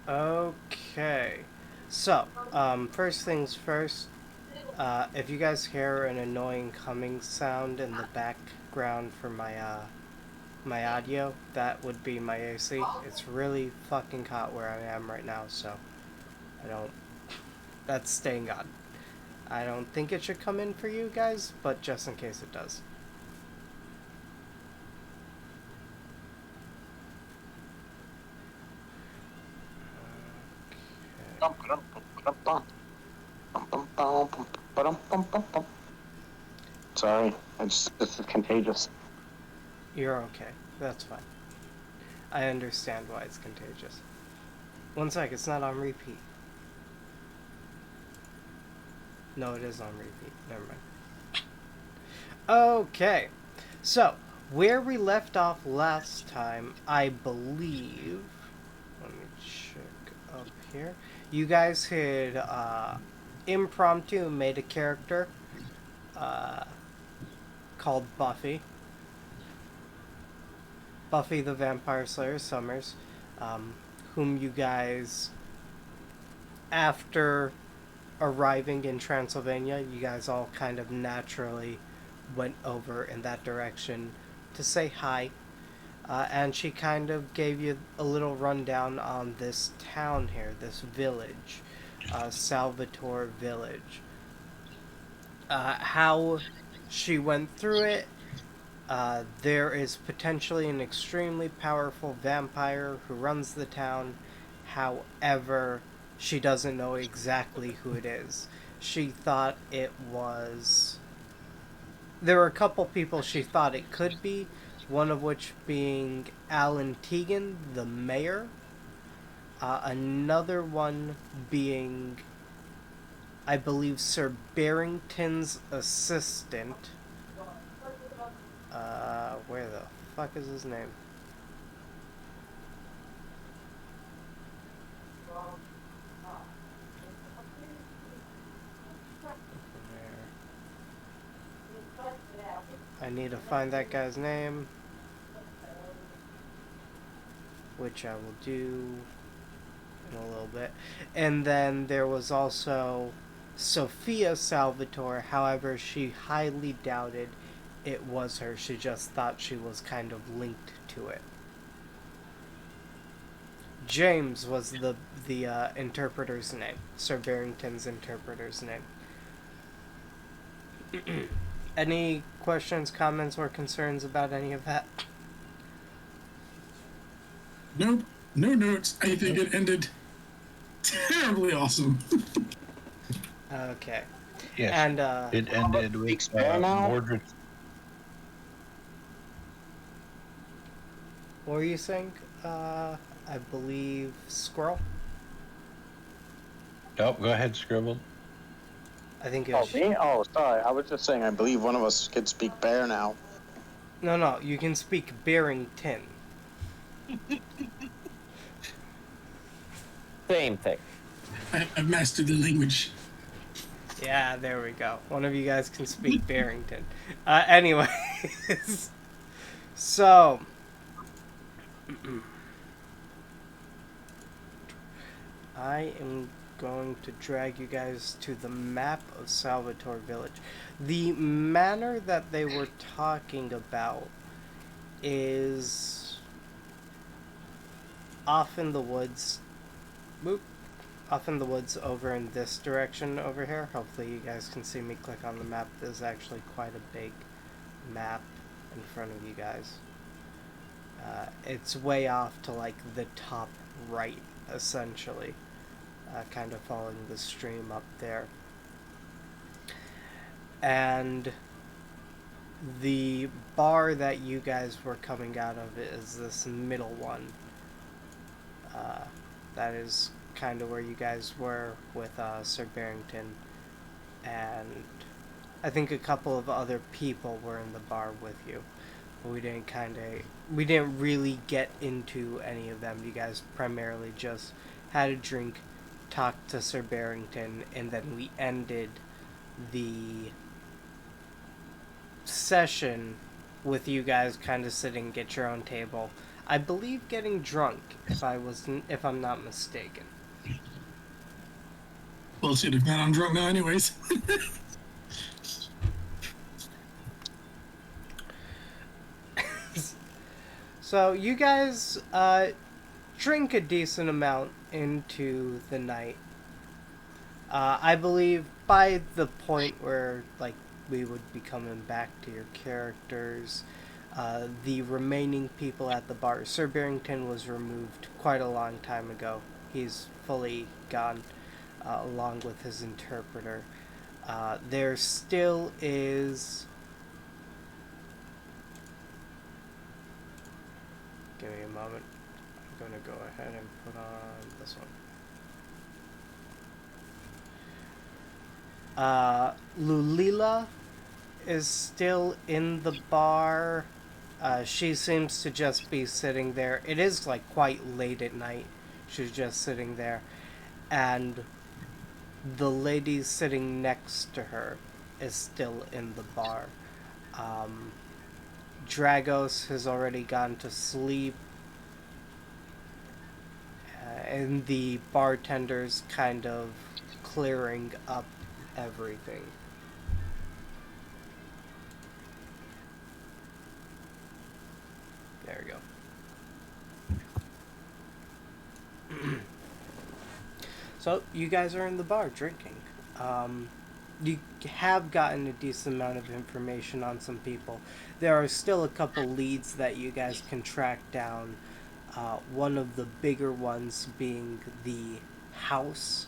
Okay. So, first things first, if you guys hear an annoying humming sound in the background for my audio, that would be my AC. It's really fucking hot where I am right now, so I don't. That's staying on. I don't think it should come in for you guys, but just in case it does. Sorry, it's contagious. You're okay. That's fine. I understand why it's contagious. One sec, it's not on repeat. No, it is on repeat. Never mind. Okay. So, where we left off last time, I believe. Let me check up here. You guys had impromptu made a character uh, called Buffy. Buffy the Vampire Slayer Summers, um, whom you guys, after arriving in Transylvania, you guys all kind of naturally went over in that direction to say hi. And she kind of gave you a little rundown on this town here, this village, Salvatore Village. How she went through it. There is potentially an extremely powerful vampire who runs the town. However, she doesn't know exactly who it is. She thought it was. There were a couple people she thought it could be, one of which being Alan Tegan, the mayor. Another one being, I believe, Sir Barrington's assistant. Where the fuck is his name? I need to find that guy's name, which I will do in a little bit. And then there was also Sophia Salvatore. However, she highly doubted it was her. She just thought she was kind of linked to it. James was the interpreter's name, Sir Barrington's interpreter's name. Any questions, comments, or concerns about any of that? Nope, no notes. I think it ended terribly awesome. Okay. Yes. And It ended with now? Mordred. what were you saying? I believe Squirrel. Oh, go ahead, Scribble. I think it Oh, was. me? Oh, sorry. I was just saying I believe one of us could speak bear now. No, no. You can speak Barrington. Same thing. I've mastered the language. Yeah, there we go. One of you guys can speak Barrington. Anyways, so I am going to drag you guys to the map of Salvatore Village. The manor that they were talking about is off in the woods. Boop. Off in the woods over in this direction over here. Hopefully you guys can see me click on the map. There's actually quite a big map in front of you guys. It's way off to like the top right, essentially. Kind of following the stream up there. And the bar that you guys were coming out of is this middle one. That is kind of where you guys were with Sir Barrington, and I think a couple of other people were in the bar with you. But we didn't really get into any of them. You guys primarily just had a drink, talked to Sir Barrington, and then we ended the session with you guys kind of sitting at your own table. I believe getting drunk, if I'm not mistaken. Bullshit, if not, I'm drunk now anyways. So you guys drink a decent amount into the night. I believe by the point where like we would be coming back to your characters, the remaining people at the bar. Sir Barrington was removed quite a long time ago. He's fully gone, along with his interpreter. There still is. Give me a moment. I'm gonna go ahead and put on this one. Lulila is still in the bar. She seems to just be sitting there. It is like quite late at night. She's just sitting there. And the lady sitting next to her is still in the bar. Dragos has already gone to sleep. And the bartender's kind of clearing up everything. There we go. So, you guys are in the bar drinking. You have gotten a decent amount of information on some people. There are still a couple leads that you guys can track down. One of the bigger ones being the house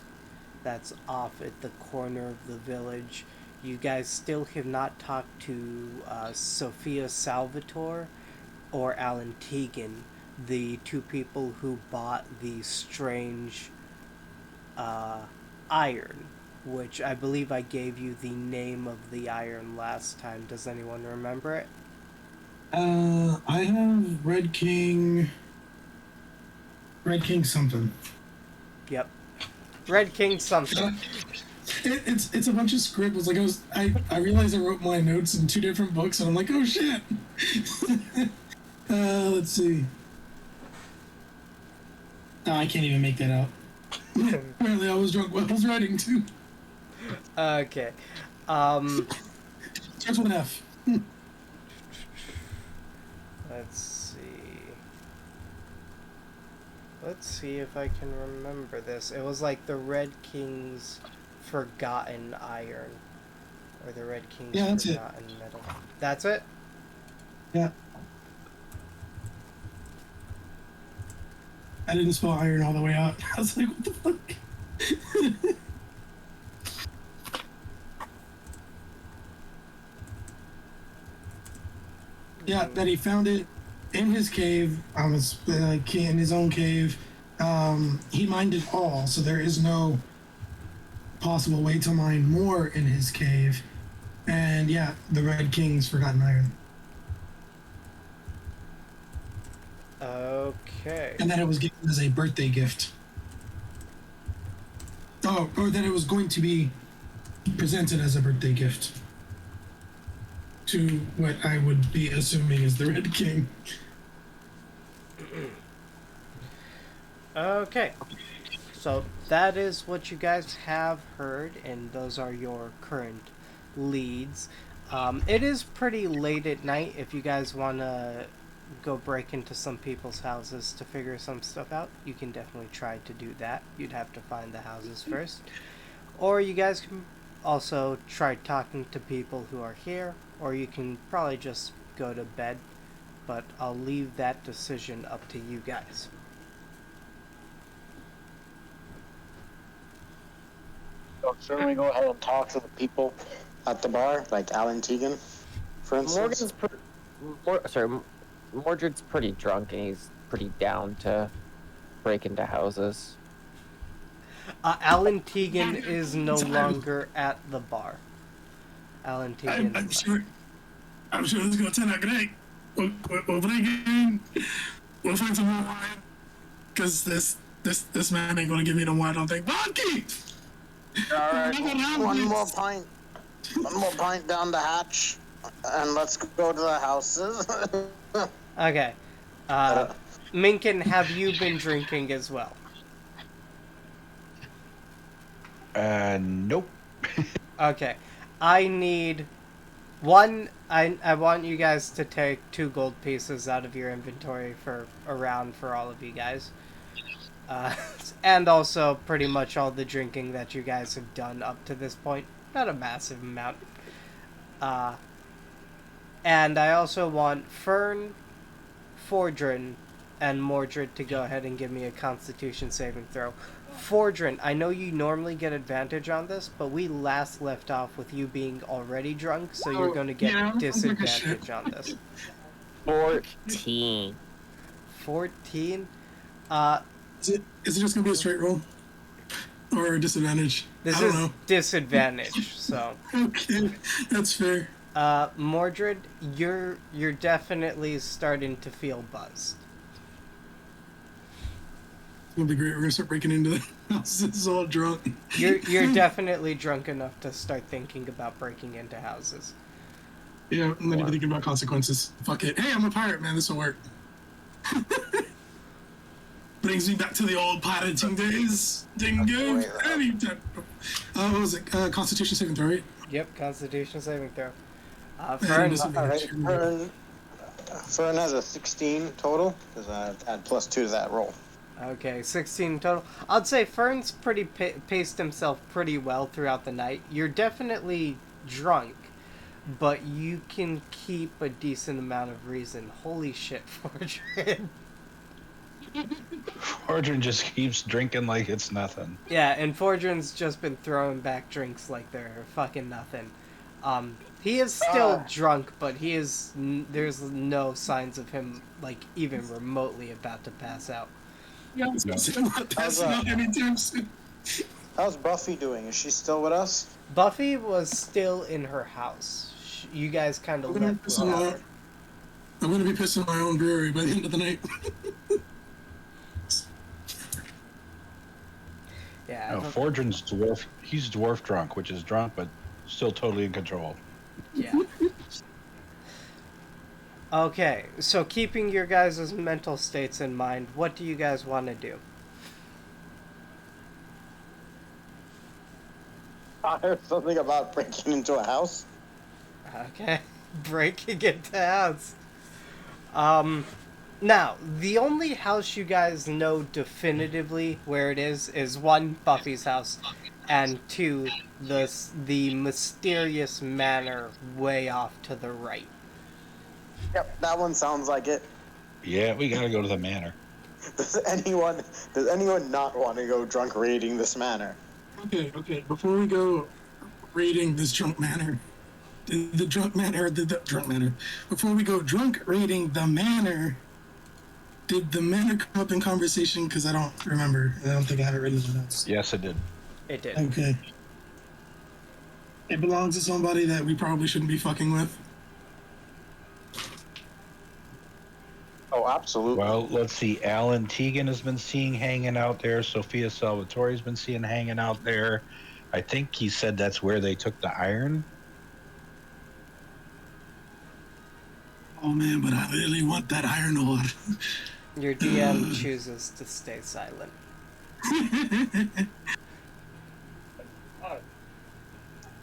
that's off at the corner of the village. You guys still have not talked to Sophia Salvatore or Alan Tegan, the two people who bought the strange iron, which I believe I gave you the name of the iron last time. Does anyone remember it? I have Red King something. Yep. Red King something. It's a bunch of scribbles. Like I realized I wrote my notes in two different books, and I'm like, oh shit. Let's see. Oh, I can't even make that out. Apparently, I was drunk while I was writing too. Okay. Starts with an F. Let's see. Let's see if I can remember this. It was like the Red King's Forgotten Iron. Or the Red King's Yeah, that's Forgotten Metal. That's it? Yeah. I didn't spell iron all the way out. I was like, what the fuck? Yeah, that he found it in his cave, in his own cave. He mined it all, so there is no possible way to mine more in his cave. And yeah, the Red King's Forgotten Iron. Okay. And that it was given as a birthday gift. Oh, or that it was going to be presented as a birthday gift to what I would be assuming is the Red King. Okay. So that is what you guys have heard, and those are your current leads. It is pretty late at night. If you guys want to go break into some people's houses to figure some stuff out, you can definitely try to do that. You'd have to find the houses first. Or you guys can also try talking to people who are here, or you can probably just go to bed, but I'll leave that decision up to you guys. So shouldn't we go ahead and talk to the people at the bar, like Alan Tegan, for instance? Mordred's pretty drunk and he's pretty down to break into houses. Alan Tegan is no longer at the bar. Alan Tegan. I'm sure this is gonna turn out great. We'll break in. We'll find some more wine. Cause this man ain't gonna give me no wine. I don't think. Vodka. Alright, one more pint down the hatch, and let's go to the houses. Okay. Uh, Minkin, have you been drinking as well? Nope. Okay. I need one. I want you guys to take 2 gold pieces out of your inventory for a round for all of you guys. Uh, and also pretty much all the drinking that you guys have done up to this point. Not a massive amount. Uh, and I also want Fern, Fordrin, and Mordred to go ahead and give me a Constitution saving throw. Fordrin, I know you normally get advantage on this, but we last left off with you being already drunk, so you're going to get I'm disadvantage on this. 14. 14? Is it just gonna be a straight roll? Or a disadvantage? This I don't is know. disadvantage, so... Okay, that's fair. Mordred, you're definitely starting to feel buzzed. It's gonna be great. We're gonna start breaking into the houses all drunk. You're definitely drunk enough to start thinking about breaking into houses. Yeah, I'm not even thinking about consequences. Fuck it. Hey, I'm a pirate, man. This will work. Brings me back to the old pirating days. Didn't give any time. What was it? Constitution saving throw, right? Yep, Constitution saving throw. And Fern, disadvantage. Fern has a 16 total, because I add +2 to that roll. okay, 16 total. I'd say Fern's paced himself pretty well throughout the night. You're definitely drunk, but you can keep a decent amount of reason. Holy shit, Fortune. Fortune just keeps drinking like it's nothing. Yeah, and Fordrin's just been throwing back drinks like they're fucking nothing. He is still drunk, but there's no signs of him, like, even remotely about to pass out. Yeah, I'm not passing out anytime soon. How's Buffy doing? Is she still with us? Buffy was still in her house. You guys kind of left without her. I'm gonna be pissing my own brewery by the end of the night. Yeah. No, Fordrin's dwarf. He's dwarf drunk, which is drunk, but still totally in control. Yeah. Okay, so keeping your guys' mental states in mind, what do you guys want to do? I heard something about breaking into a house. Okay, breaking into house. Now, the only house you guys know definitively where it is 1, Buffy's house, and 2, the mysterious manor way off to the right. Yep, that one sounds like it. Yeah, we gotta go to the manor. Does anyone not want to go drunk raiding this manor? Okay. Before we go raiding this drunk manor, the drunk manor. Before we go drunk raiding the manor, did the manor come up in conversation? Because I don't remember. I don't think I have it written in the notes. Yes, it did. It did. Okay. It belongs to somebody that we probably shouldn't be fucking with. Oh, absolutely. Well, let's see. Alan Tegan has been seen hanging out there. Sophia Salvatore has been seen hanging out there. I think he said that's where they took the iron. Oh man, but I really want that iron ore. Your DM chooses to stay silent.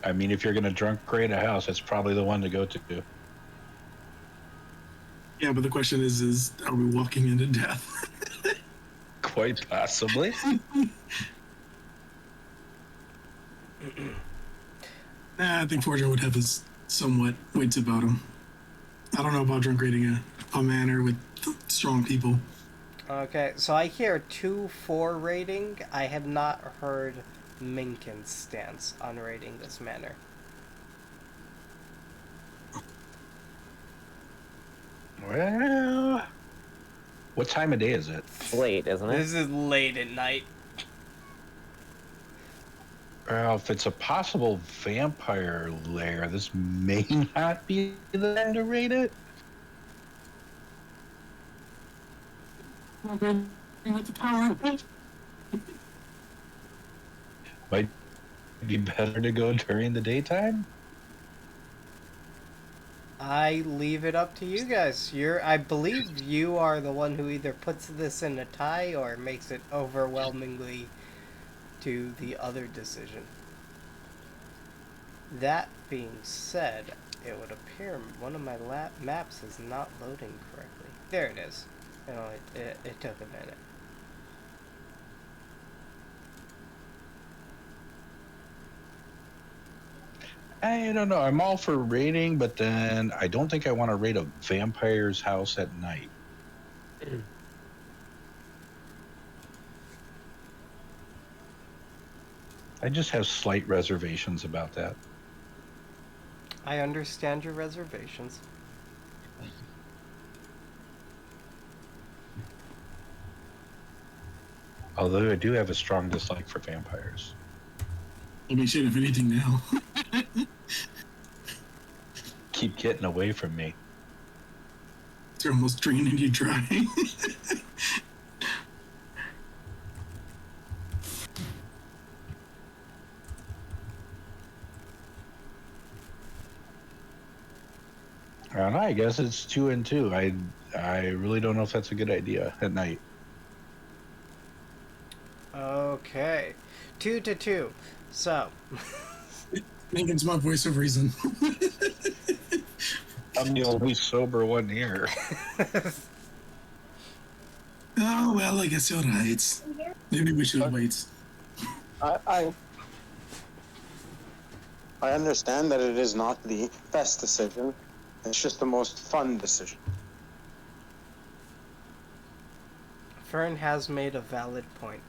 I mean, if you're gonna drunk raid a house, that's probably the one to go to. Yeah, but the question is are we walking into death? Quite possibly. I think Fortune would have his somewhat wits about him. I don't know about drunk raiding a manor with strong people. Okay, so I hear 2-4 rating. I have not heard Minkin's stance on rating this manor. Well, what time of day is it? It's late, isn't it? This is late at night. Well, if it's a possible vampire lair, this may not be the time to raid it. Might be better to go during the daytime. I leave it up to you guys. I believe you are the one who either puts this in a tie or makes it overwhelmingly to the other decision. That being said, it would appear one of my maps is not loading correctly. There it is. You know, it took a minute. I don't know. I'm all for raiding, but then I don't think I want to raid a vampire's house at night. I just have slight reservations about that. I understand your reservations. Although I do have a strong dislike for vampires. I'll be shit if anything now. Keep getting away from me. They're almost draining you dry. I don't know. I guess it's 2 and 2. I really don't know if that's a good idea at night. Okay. 2 to 2. So. Lincoln's my voice of reason. I'm the only sober one here. Oh, well, I guess you're right. Maybe we should wait. I understand that it is not the best decision. It's just the most fun decision. Fern has made a valid point.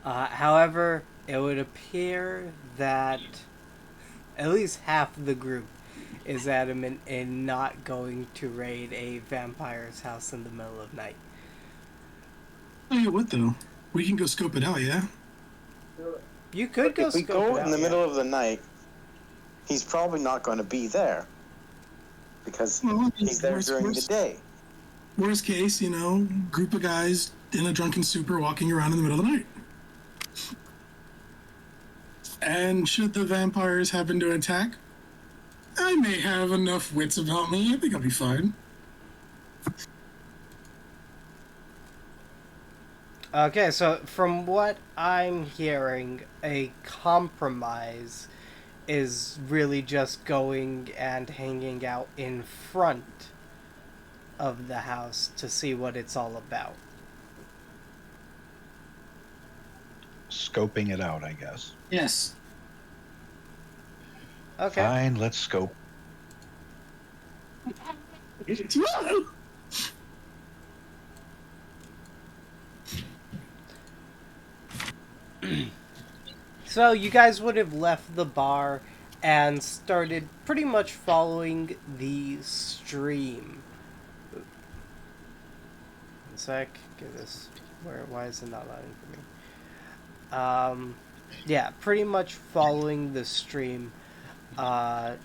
However, it would appear that at least half the group is adamant in not going to raid a vampire's house in the middle of night. Oh, yeah, what though? We can go scope it out, yeah? You could go If we scope go it out, in the yeah. middle of the night, he's probably not going to be there because Well, he's there during the day. Worst case, you know, group of guys in a drunken stupor walking around in the middle of the night. And should the vampires happen to attack, I may have enough wits about me. I think I'll be fine. Okay, so from what I'm hearing, a compromise is really just going and hanging out in front of the house to see what it's all about. Scoping it out, I guess. Yes. Okay. Fine, let's scope. So you guys would have left the bar and started pretty much following the stream. One sec, get this. Why is it not loading for me? Yeah, pretty much following the stream. As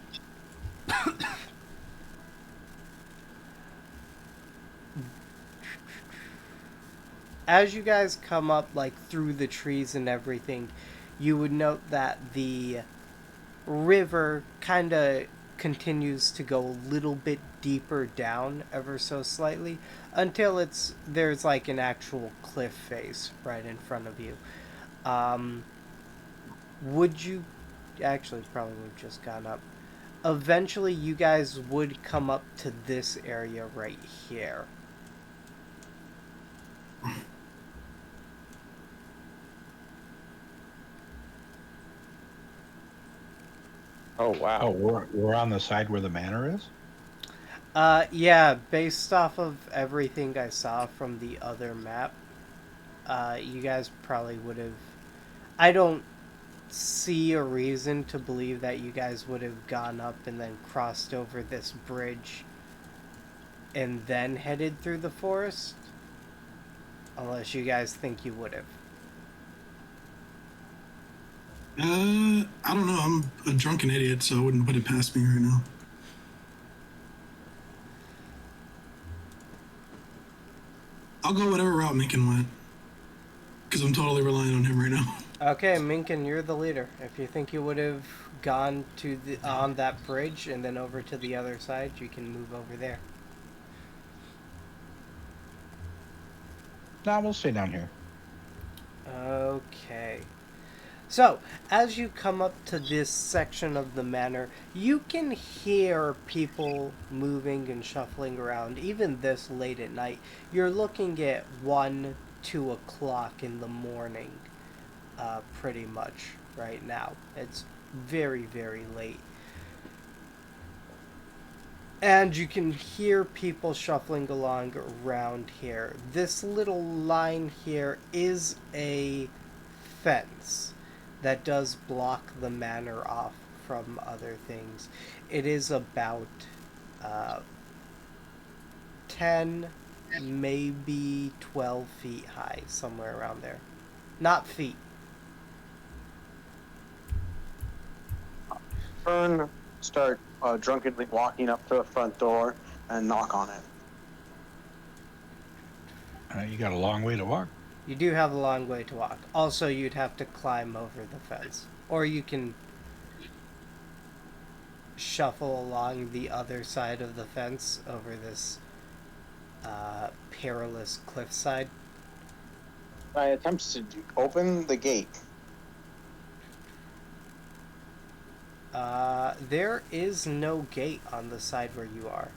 you guys come up, like, through the trees and everything, you would note that the river kind of continues to go a little bit deeper down ever so slightly until there's like an actual cliff face right in front of you. Would you actually probably would have just gone up. Eventually you guys would come up to this area right here. Oh wow. Oh, we're on the side where the manor is? Yeah, based off of everything I saw from the other map, you guys probably would have... I don't see a reason to believe that you guys would have gone up and then crossed over this bridge and then headed through the forest. Unless you guys think you would have. I don't know. I'm a drunken idiot, so I wouldn't put it past me right now. I'll go whatever route Macon went. Because I'm totally relying on him right now. Okay, Minkin, you're the leader. If you think you would have gone to the on that bridge and then over to the other side, you can move over there. Nah, we'll stay down here. Okay. So, as you come up to this section of the manor, you can hear people moving and shuffling around, even this late at night. You're looking at 1, 2 o'clock in the morning, pretty much, right now. It's very, very late. And you can hear people shuffling along around here. This little line here is a fence that does block the manor off from other things. It is about uh, 10, maybe 12 feet high, somewhere around there. Not feet. Fern start drunkenly walking up to the front door and knock on it. You got a long way to walk. You do have a long way to walk. Also, you'd have to climb over the fence. Or you can shuffle along the other side of the fence over this perilous cliffside. I attempts to open the gate. There is no gate on the side where you are.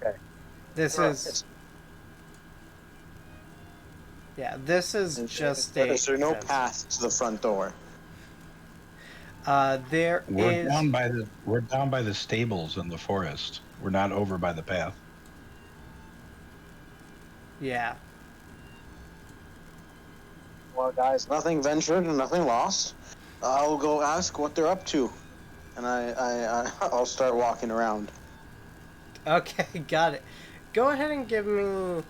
Okay. This is... Yeah, this is just a... Is there no fence. path to the front door? There We're is... down by the stables in the forest. We're not over by the path. Yeah. Well, guys, nothing ventured and nothing lost. I'll go ask what they're up to, and I'll start walking around. Okay, got it. Go ahead and give me...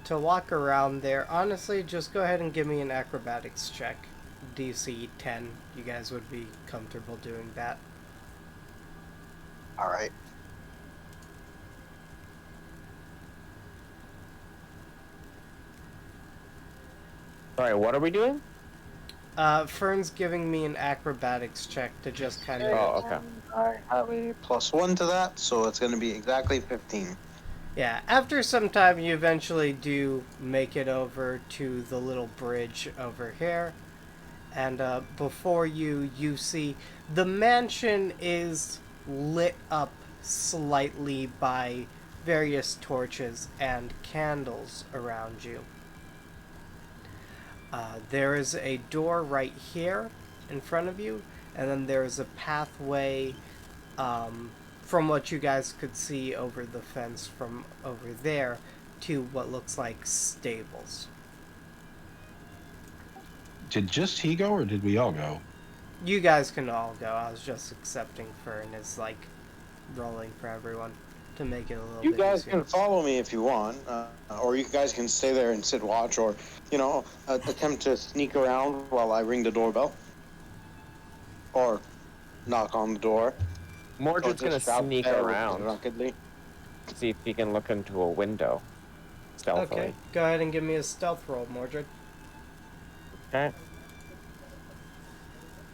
To walk around there, honestly, just go ahead and give me an acrobatics check. DC 10. You guys would be comfortable doing that. All right. Sorry, what are we doing? Fern's giving me an acrobatics check to just kind of... Oh, okay. I have a +1 to that, so it's going to be exactly 15. Yeah, after some time, you eventually do make it over to the little bridge over here. And before you, you see the mansion is lit up slightly by various torches and candles around you. There is a door right here in front of you, and then there's a pathway from what you guys could see over the fence from over there to what looks like stables. Did just he go, or did we all go? You guys can all go. I was just accepting Fern as like rolling for everyone to make it a little You bit guys easier. can follow me if you want, or you guys can stay there and sit watch, or, attempt to sneak around while I ring the doorbell. Or knock on the door. Mordred's Or gonna just shout sneak there around, drunkenly. see if he can look into a window stealthily. Okay, go ahead and give me a stealth roll, Mordred. Okay.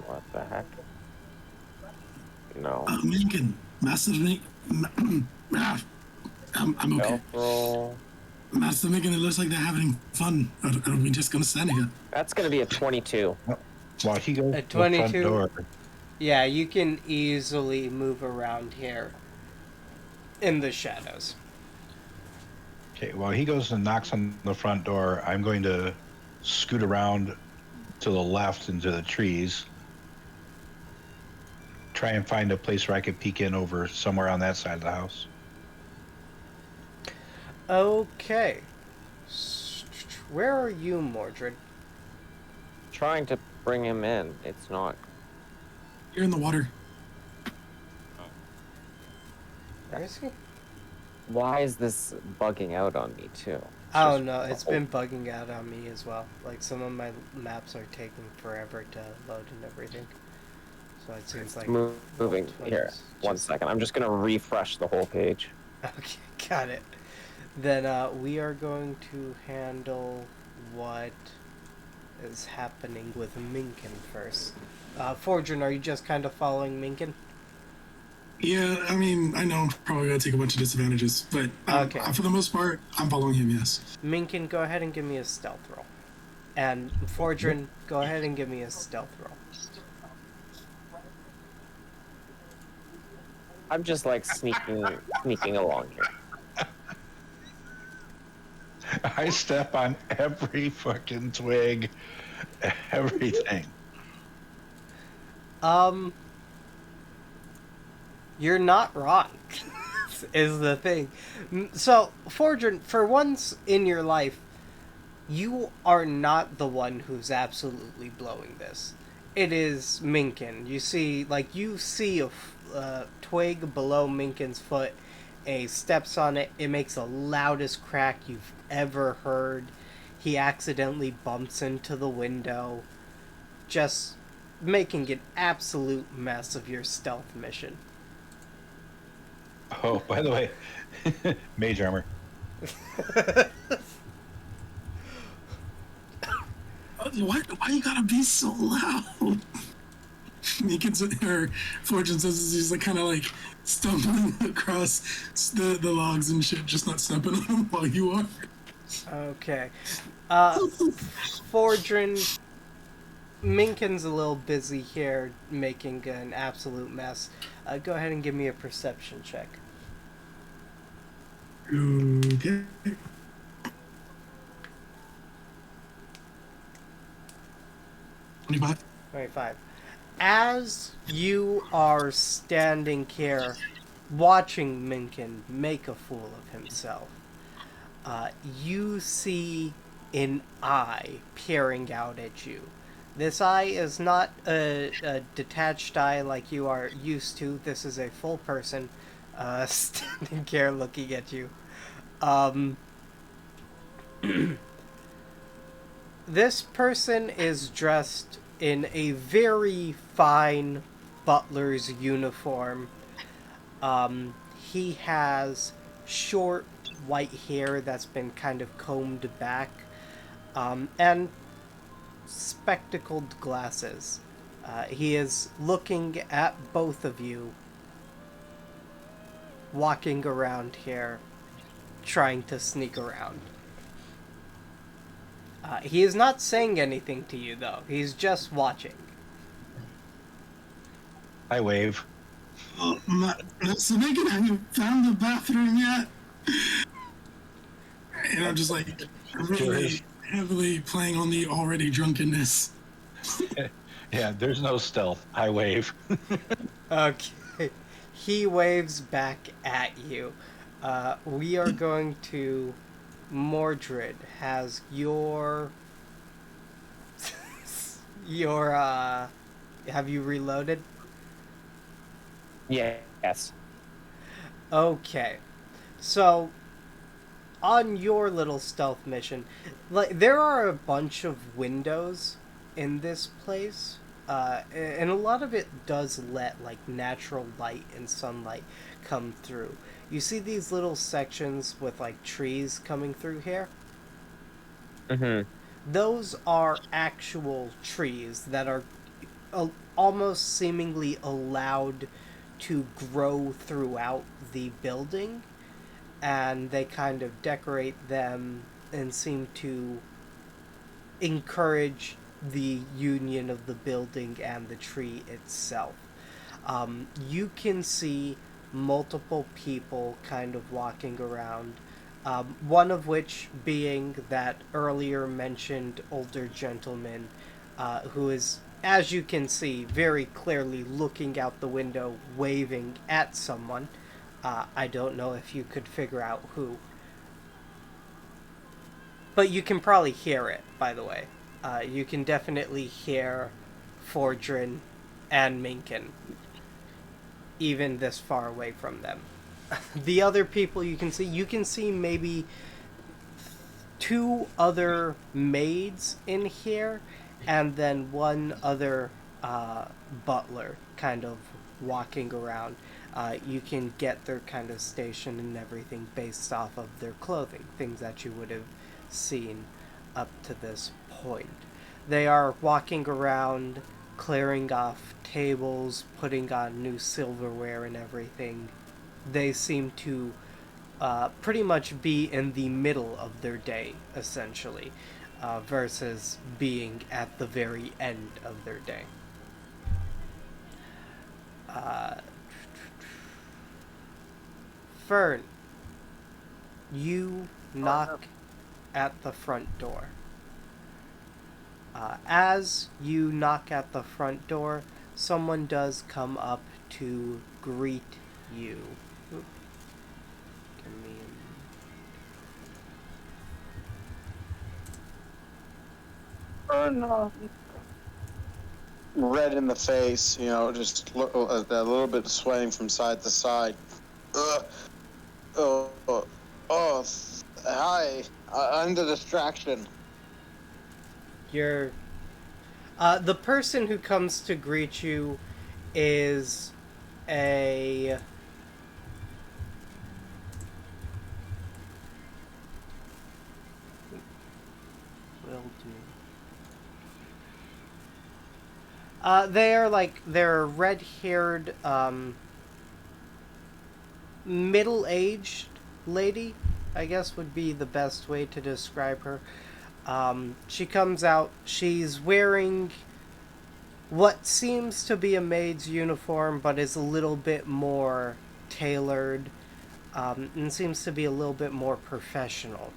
What the heck? No. Lincoln, Master Nick. I'm okay. Stealth roll. Master Lincoln, it looks like they're having fun. Are we just gonna stand here? That's gonna be a 22. Well, he goes At to the front 22? door. Yeah, you can easily move around here in the shadows. Okay, well, he goes and knocks on the front door. I'm going to scoot around to the left into the trees. Try and find a place where I could peek in over somewhere on that side of the house. Okay. Where are you, Mordred? Trying to bring him in. It's not. You're in the water. Where is he? Why is this bugging out on me too? It's Oh just- no, it's been bugging out on me as well. Like some of my maps are taking forever to load and everything. So it seems like moving here. Just- One second. I'm just gonna refresh the whole page. Okay, got it. Then we are going to handle what is happening with Minkin first. Fortune, are you just kind of following Minkin? Yeah, I mean, I know I'm probably gonna take a bunch of disadvantages, but Okay. for the most part, I'm following him. Yes. Minkin, go ahead and give me a stealth roll. And Fortune, go ahead and give me a stealth roll. I'm just like sneaking along here. I step on every fucking twig, everything. You're not wrong, is the thing. So, Fortune, for once in your life, you are not the one who's absolutely blowing this. It is Minkin. You see a twig below Minkin's foot. A steps on it. It makes the loudest crack you've ever heard. He accidentally bumps into the window, just making an absolute mess of your stealth mission. Oh, by the way, mage armor. Why you gotta be so loud? Meekins her Fortune says as he's like kind of like stumbling across the logs and shit, just not stepping on them while you are. Okay. Fortune, Minkin's a little busy here making an absolute mess. Go ahead and give me a perception check. Okay. 25. 25. As you are standing here watching Minkin make a fool of himself, you see an eye peering out at you. This eye is not a detached eye like you are used to. This is a full person standing here looking at you. This person is dressed in a very fine butler's uniform. He has short white hair that's been kind of combed back, and spectacled glasses. He is looking at both of you, walking around here, trying to sneak around. He is not saying anything to you, though. He's just watching. I wave. So Megan, have you found the bathroom yet? And I'm just like really heavily playing on the already drunkenness. Yeah, there's no stealth. I wave. Okay. He waves back at you. We are going to... Mordred has your... Have you reloaded? Yes. Okay. So, on your little stealth mission, there are a bunch of windows in this place, and a lot of it does let natural light and sunlight come through. You see these little sections with trees coming through here? Mm-hmm. Those are actual trees that are almost seemingly allowed to grow throughout the building, and they kind of decorate them and seem to encourage the union of the building and the tree itself. You can see multiple people kind of walking around, one of which being that earlier mentioned older gentleman who is, as you can see, very clearly looking out the window, waving at someone. I don't know if you could figure out who. But you can probably hear it, by the way. You can definitely hear Fordrin and Minkin, even this far away from them. The other people you can see maybe 2 other maids in here, and then one other butler kind of walking around. You can get their kind of station and everything based off of their clothing, things that you would have seen up to this point. They are walking around, clearing off tables, putting on new silverware and everything. They seem to pretty much be in the middle of their day, essentially, versus being at the very end of their day. Uh, Fern, you knock at the front door. As you knock at the front door, someone does come up to greet you. Oop. Give me Red in the face, just a little bit swaying from side to side. Ugh. Oh, hi. I'm the distraction. You're the person who comes to greet you is a will do. They're red-haired, middle-aged lady, I guess would be the best way to describe her. She comes out. She's wearing what seems to be a maid's uniform, but is a little bit more tailored, and seems to be a little bit more professional.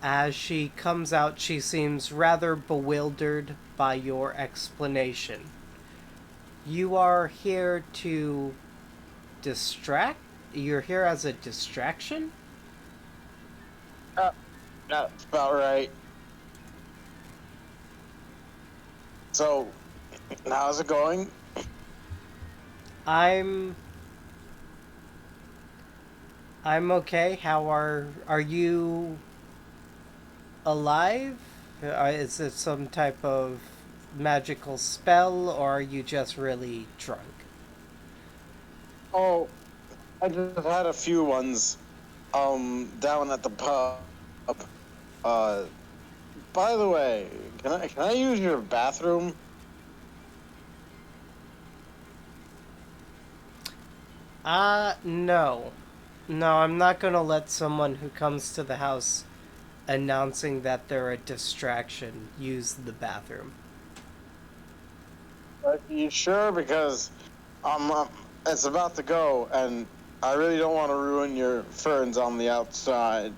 As she comes out, she seems rather bewildered by your explanation. You are here to distract? You're here as a distraction? That's about right. So, how's it going? I'm okay. How are you alive? Is it some type of magical spell, or are you just really drunk? Oh, I just had a few ones, down at the pub. Uh, by the way, can I use your bathroom? No. No, I'm not gonna let someone who comes to the house announcing that they're a distraction use the bathroom. Are you sure? Because it's about to go, and I really don't want to ruin your ferns on the outside.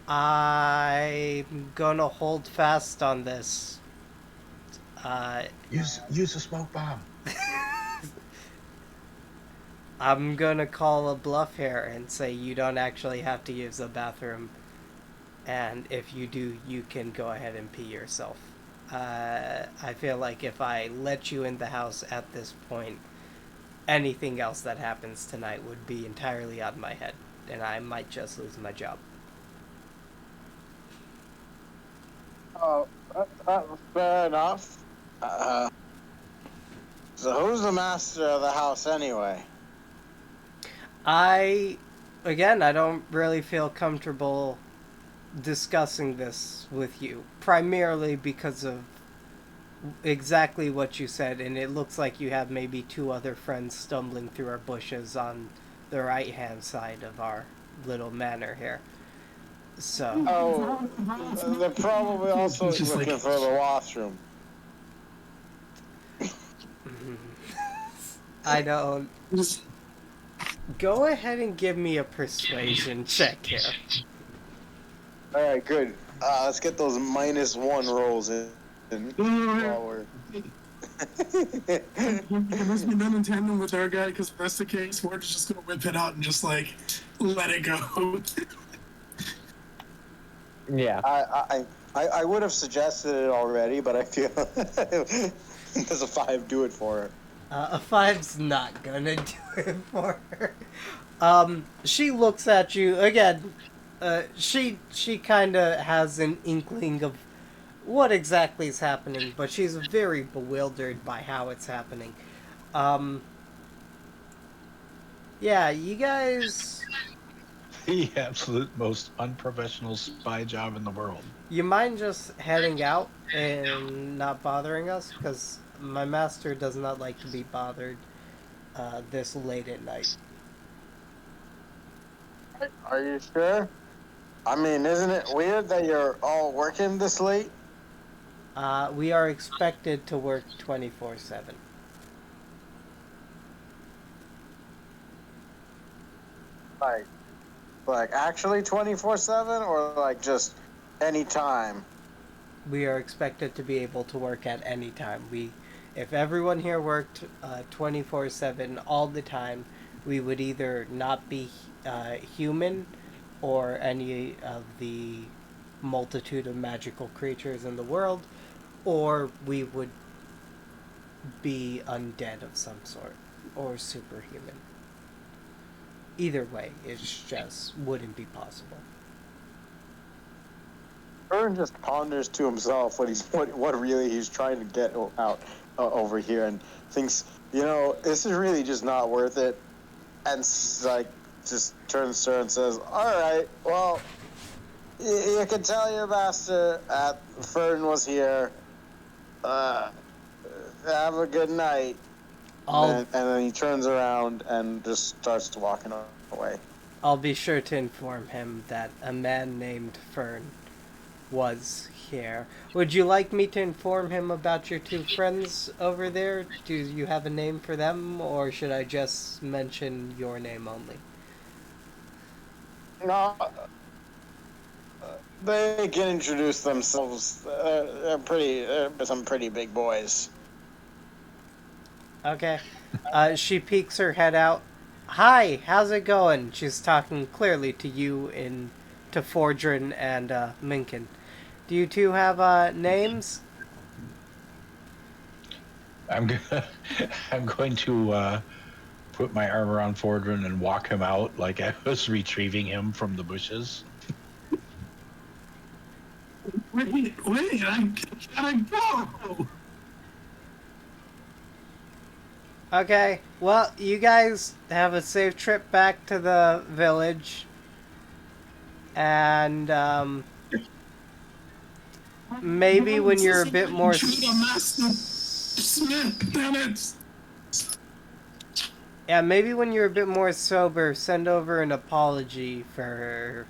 I'm gonna hold fast on this. Use a smoke bomb. I'm gonna call a bluff here and say you don't actually have to use the bathroom. And if you do, you can go ahead and pee yourself. I feel like if I let you in the house at this point, anything else that happens tonight would be entirely on my head, and I might just lose my job. Oh, that's fair enough. So who's the master of the house anyway? I don't really feel comfortable discussing this with you, primarily because of exactly what you said, and it looks like you have maybe two other friends stumbling through our bushes on the right hand side of our little manor here. So, Oh, they're probably also Just looking like- for the washroom. I don't. Just Go ahead and give me a persuasion check here. All right, good. Let's get those -1 rolls in. While we're... Can this be done in tandem with our guy? Because if that's the case, we're just gonna whip it out and just like let it go. Yeah. I would have suggested it already, but I feel does a 5 do it for her? A 5's not gonna do it for her. She looks at you again. She kind of has an inkling of what exactly is happening, but she's very bewildered by how it's happening. Yeah, you guys The absolute most unprofessional spy job in the world. You mind just heading out and not bothering us? Because my master does not like to be bothered this late at night. Are you sure? I mean, isn't it weird that you're all working this late? We are expected to work 24/7. Like, like actually 24/7, or like just any time? We are expected to be able to work at any time. If everyone here worked 24/7 all the time, we would either not be human or any of the multitude of magical creatures in the world, or we would be undead of some sort or superhuman. Either way, it just wouldn't be possible. Ern just ponders to himself what really he's trying to get out over here, and thinks, this is really just not worth it. And like, just turns to her and says, "All right, well, you can tell your master that Fern was here. Have a good night." And then he turns around and just starts walking away. I'll be sure to inform him that a man named Fern was here. Would you like me to inform him about your two friends over there? Do you have a name for them, or should I just mention your name only? No, they can introduce themselves. They're some pretty big boys. Okay. She peeks her head out. Hi, how's it going? She's talking clearly to you to Fordrin and Minkin. Do you two have names? I'm going to put my arm around Fordrin and walk him out like I was retrieving him from the bushes. Wait, I gotta go. Okay, well, you guys have a safe trip back to the village. And, maybe when you're a bit more... Yeah, maybe when you're a bit more sober, send over an apology for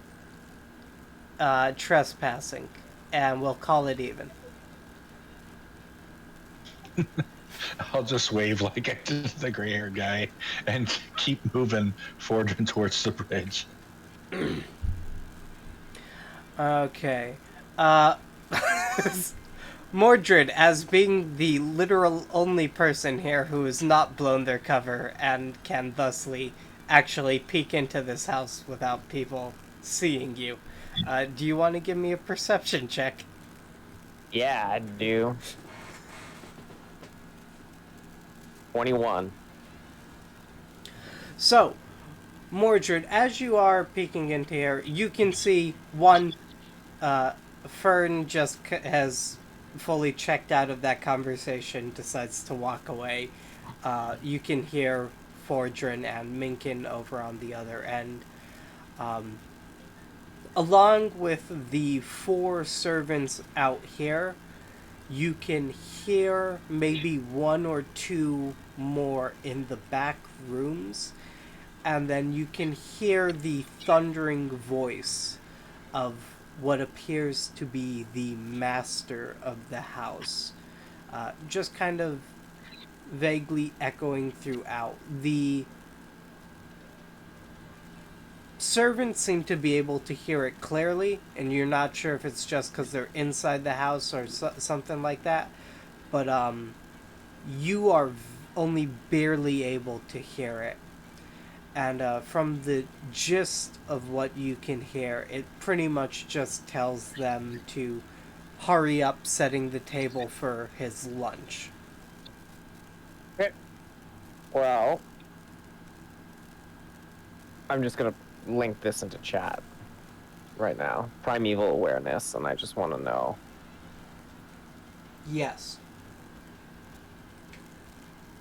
trespassing, and we'll call it even. I'll just wave like I did the gray-haired guy and keep moving forward and towards the bridge. Okay. Mordred, as being the literal only person here who has not blown their cover and can thusly actually peek into this house without people seeing you, do you want to give me a perception check? Yeah, I do. 21. So, Mordred, as you are peeking into here, you can see one, Fern just has fully checked out of that conversation, decides to walk away. You can hear Fordrin and Minkin over on the other end. Along with the 4 servants out here, you can hear maybe 1 or 2 more in the back rooms, and then you can hear the thundering voice of what appears to be the master of the house, just kind of vaguely echoing throughout. The servants seem to be able to hear it clearly, and you're not sure if it's just because they're inside the house or something like that, but you are only barely able to hear it. And from the gist of what you can hear, it pretty much just tells them to hurry up setting the table for his lunch. Okay. Well, I'm just gonna link this into chat right now. Primeval awareness, and I just want to know. Yes.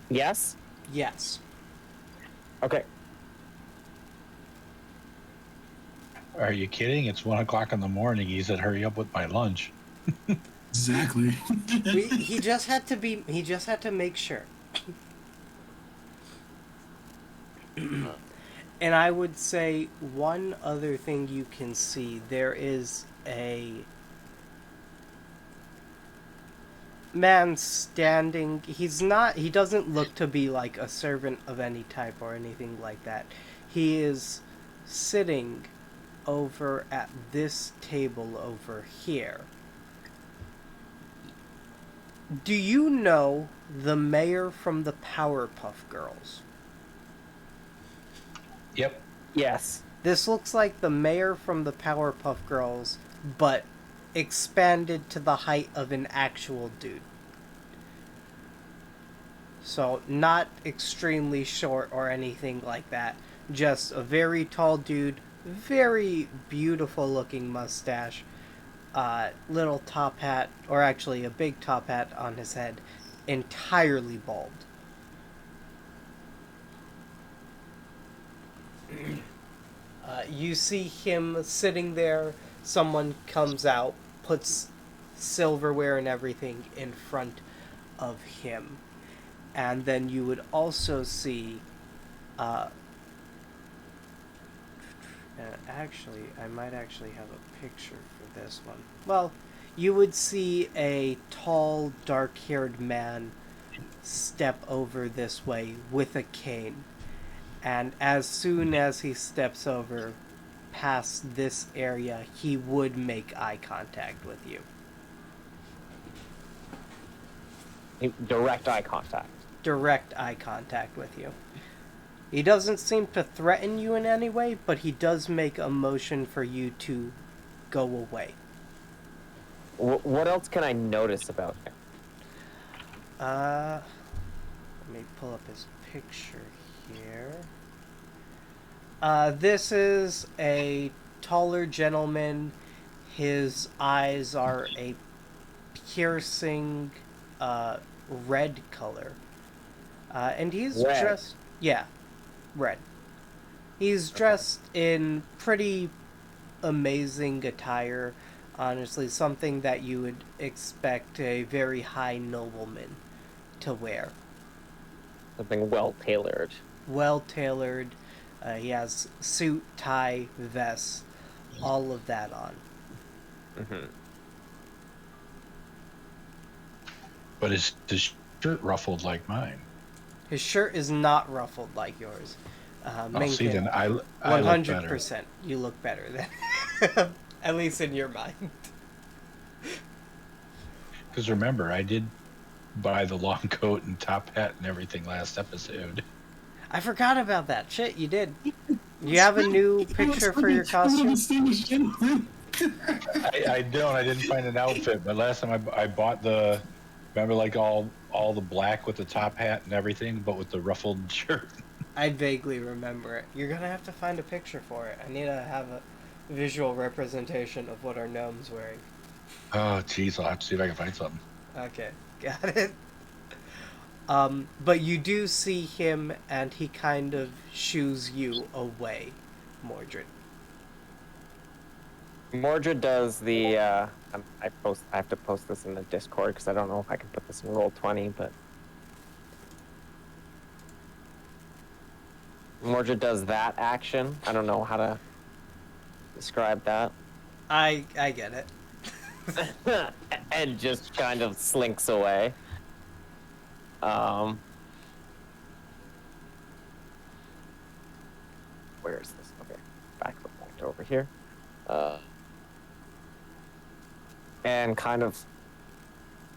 Yes? Yes. Okay. Are you kidding? It's 1 o'clock in the morning. He said, "Hurry up with my lunch." Exactly. He just had to be. He just had to make sure. And I would say one other thing you can see, there is a man standing. He doesn't look to be like a servant of any type or anything like that. He is sitting over at this table over here. Do you know the mayor from the Powerpuff Girls? Yep. Yes. This looks like the mayor from the Powerpuff Girls, but expanded to the height of an actual dude. So, not extremely short or anything like that. Just a very tall dude, very beautiful looking mustache, little top hat, or actually a big top hat on his head, entirely bald. You see him sitting there, someone comes out, puts silverware and everything in front of him. And then you would also see, actually, I might actually have a picture for this one. Well, you would see a tall, dark-haired man step over this way with a cane. And as soon as he steps over past this area, he would make eye contact with you. Direct eye contact. Direct eye contact with you. He doesn't seem to threaten you in any way, but he does make a motion for you to go away. What else can I notice about him? Let me pull up his picture here. This is a taller gentleman. His eyes are a piercing red color. And he's Red. dressed... Yeah, red. He's dressed in pretty amazing attire. Honestly, something that you would expect a very high nobleman to wear. Something well tailored. Well tailored. He has suit, tie, vest, all of that on. Mm-hmm. But is his shirt ruffled like mine? His shirt is not ruffled like yours. Oh, see, then I look better. 100%. You look better than, at least in your mind. Because remember, I did buy the long coat and top hat and everything last episode. I forgot about that. Shit, you did. You have a new picture for your costume? I don't. I didn't find an outfit, but last time I bought the, remember, like all the black with the top hat and everything, but with the ruffled shirt. I vaguely remember it. You're gonna have to find a picture for it. I need to have a visual representation of what our gnome's wearing. Oh, jeez, I'll have to see if I can find something. Okay, got it. But you do see him, and he kind of shoos you away, Mordred. Mordred does the. I have to post this in the Discord because I don't know if I can put this in Roll20, but Mordred does that action. I don't know how to describe that. I get it. And just kind of slinks away. Where is this? Okay, back to the point over here. And kind of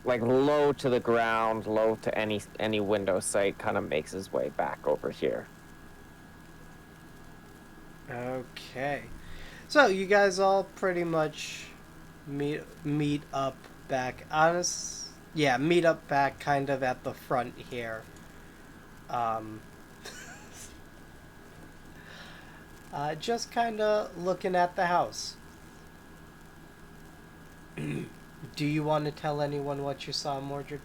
like low to the ground, low to any window sight, kind of makes his way back over here. Okay. So you guys all pretty much meet up back. Meet up back kind of at the front here. Just kind of looking at the house. Do you want to tell anyone what you saw, Mordred?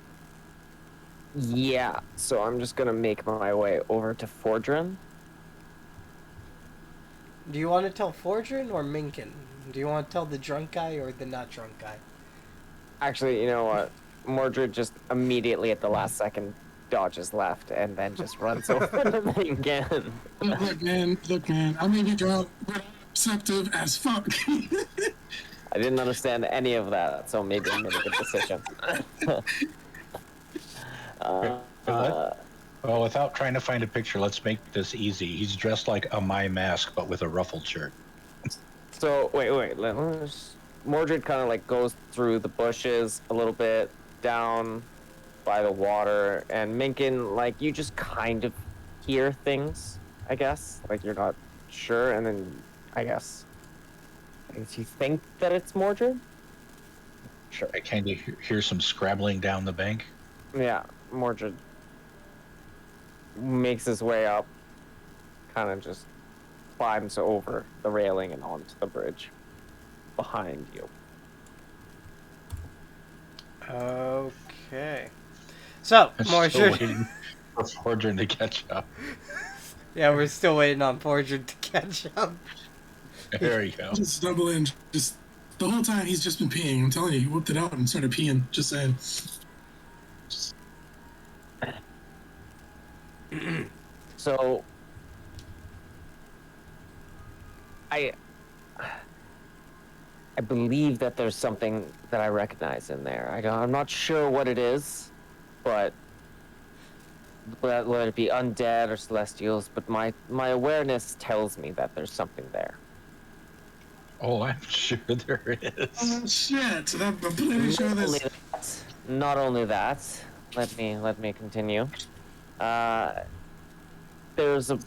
Yeah, so I'm just gonna make my way over to Fordrin. Do you want to tell Fortune or Minkin? Do you want to tell the drunk guy or the not drunk guy? Actually, you know what? Mordred just immediately at the last second dodges left and then just runs over to me again. Look, man. I may be drunk, but I'm receptive as fuck. I didn't understand any of that, so maybe I made a good decision. Well, without trying to find a picture, let's make this easy. He's dressed like a My Mask, but with a ruffled shirt. So wait. Mordred kind of like goes through the bushes a little bit, down by the water, and Minkin, like, you just kind of hear things, I guess. Like, you're not sure, and then I guess you think that it's Mordred. Sure. I kind of hear some scrabbling down the bank. Yeah, Mordred makes his way up, kind of just climbs over the railing and onto the bridge behind you. Okay. So, I'm still Mordred. waiting for Fortune to catch up. Yeah, we're still waiting on Mordred to catch up. There you go. Just stumble in. Just the whole time he's just been peeing. I'm telling you, he whipped it out and started peeing. Just saying. So I believe that there's something that I recognize in there. I'm not sure what it is, but whether it be undead or celestials, but my awareness tells me that there's something there. Oh, I'm sure there is. Oh shit! I'm pretty sure this. Not only that, let me continue. There's a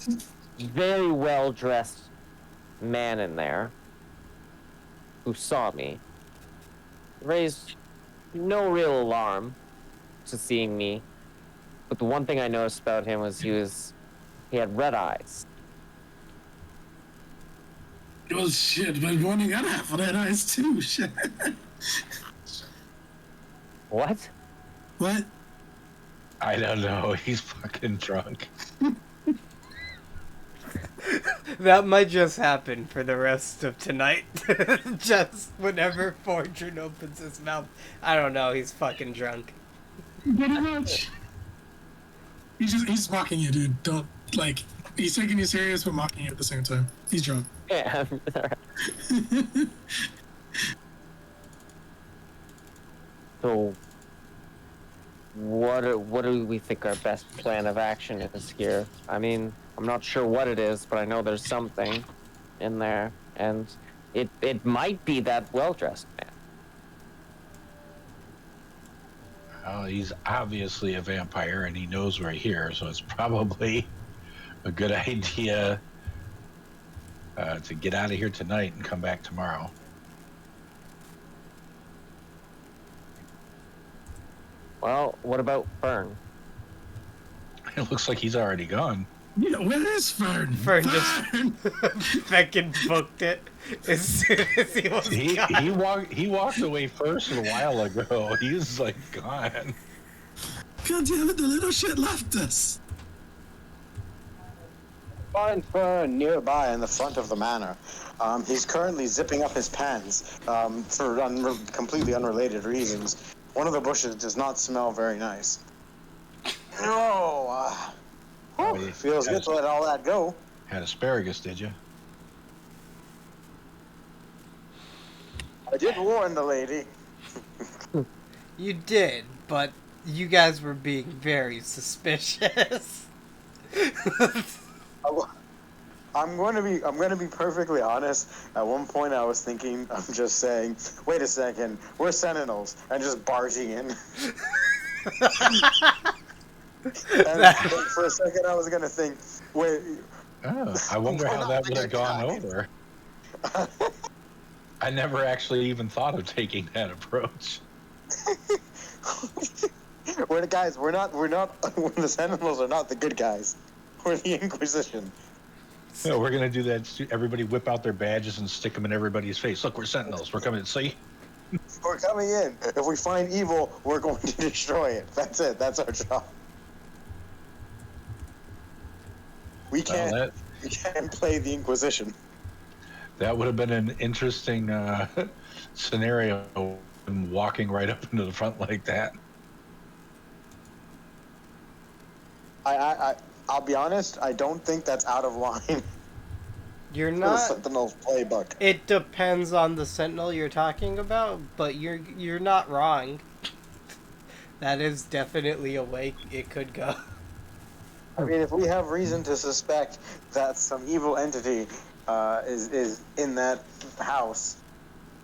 very well-dressed man in there who saw me. Raised no real alarm to seeing me, but the one thing I noticed about him was he had red eyes. Oh shit! But one got half of that eyes too. Shit. What? What? I don't know. He's fucking drunk. That might just happen for the rest of tonight. Just whenever Fortune opens his mouth. I don't know, he's fucking drunk. Pretty much. He's mocking you, dude. Don't like. He's taking you serious, but mocking you at the same time. He's drunk. Yeah. So, what do we think our best plan of action is here? I mean, I'm not sure what it is, but I know there's something in there, and it might be that well-dressed man. Well, he's obviously a vampire, and he knows we're here, so it's probably a good idea to get out of here tonight and come back tomorrow. Well, what about Fern? It looks like he's already gone. Yeah, where is Fern? Fern just fucking booked it as soon as he was gone. He walked away first a while ago. He's like gone. God damn it, the little shit left us. Find Fern nearby in the front of the manor. He's currently zipping up his pants for completely unrelated reasons. One of the bushes does not smell very nice. Oh, feels good to let all that go. Had asparagus, did you? I did warn the lady. You did, but you guys were being very suspicious. I'm going to be perfectly honest. At one point, I was thinking of just saying, "Wait a second, we're Sentinels," and just barging in. And for a second, I was going to think, "Wait." Oh, I wonder how that would have gone over. I never actually even thought of taking that approach. We're the guys. We're not. The Sentinels are not the good guys. We're the Inquisition. No, we're gonna do that. Everybody whip out their badges and stick them in everybody's face. Look, we're Sentinels. We're coming to see. We're coming in. If we find evil, we're going to destroy it. That's it. That's our job. We can't. We can't play the Inquisition. That would have been an interesting scenario, walking right up into the front like that. I'll be honest. I don't think that's out of line You're for the not. Sentinels playbook. It depends on the Sentinel you're talking about, but you're not wrong. That is definitely a way it could go. I mean, if we have reason to suspect that some evil entity is in that house,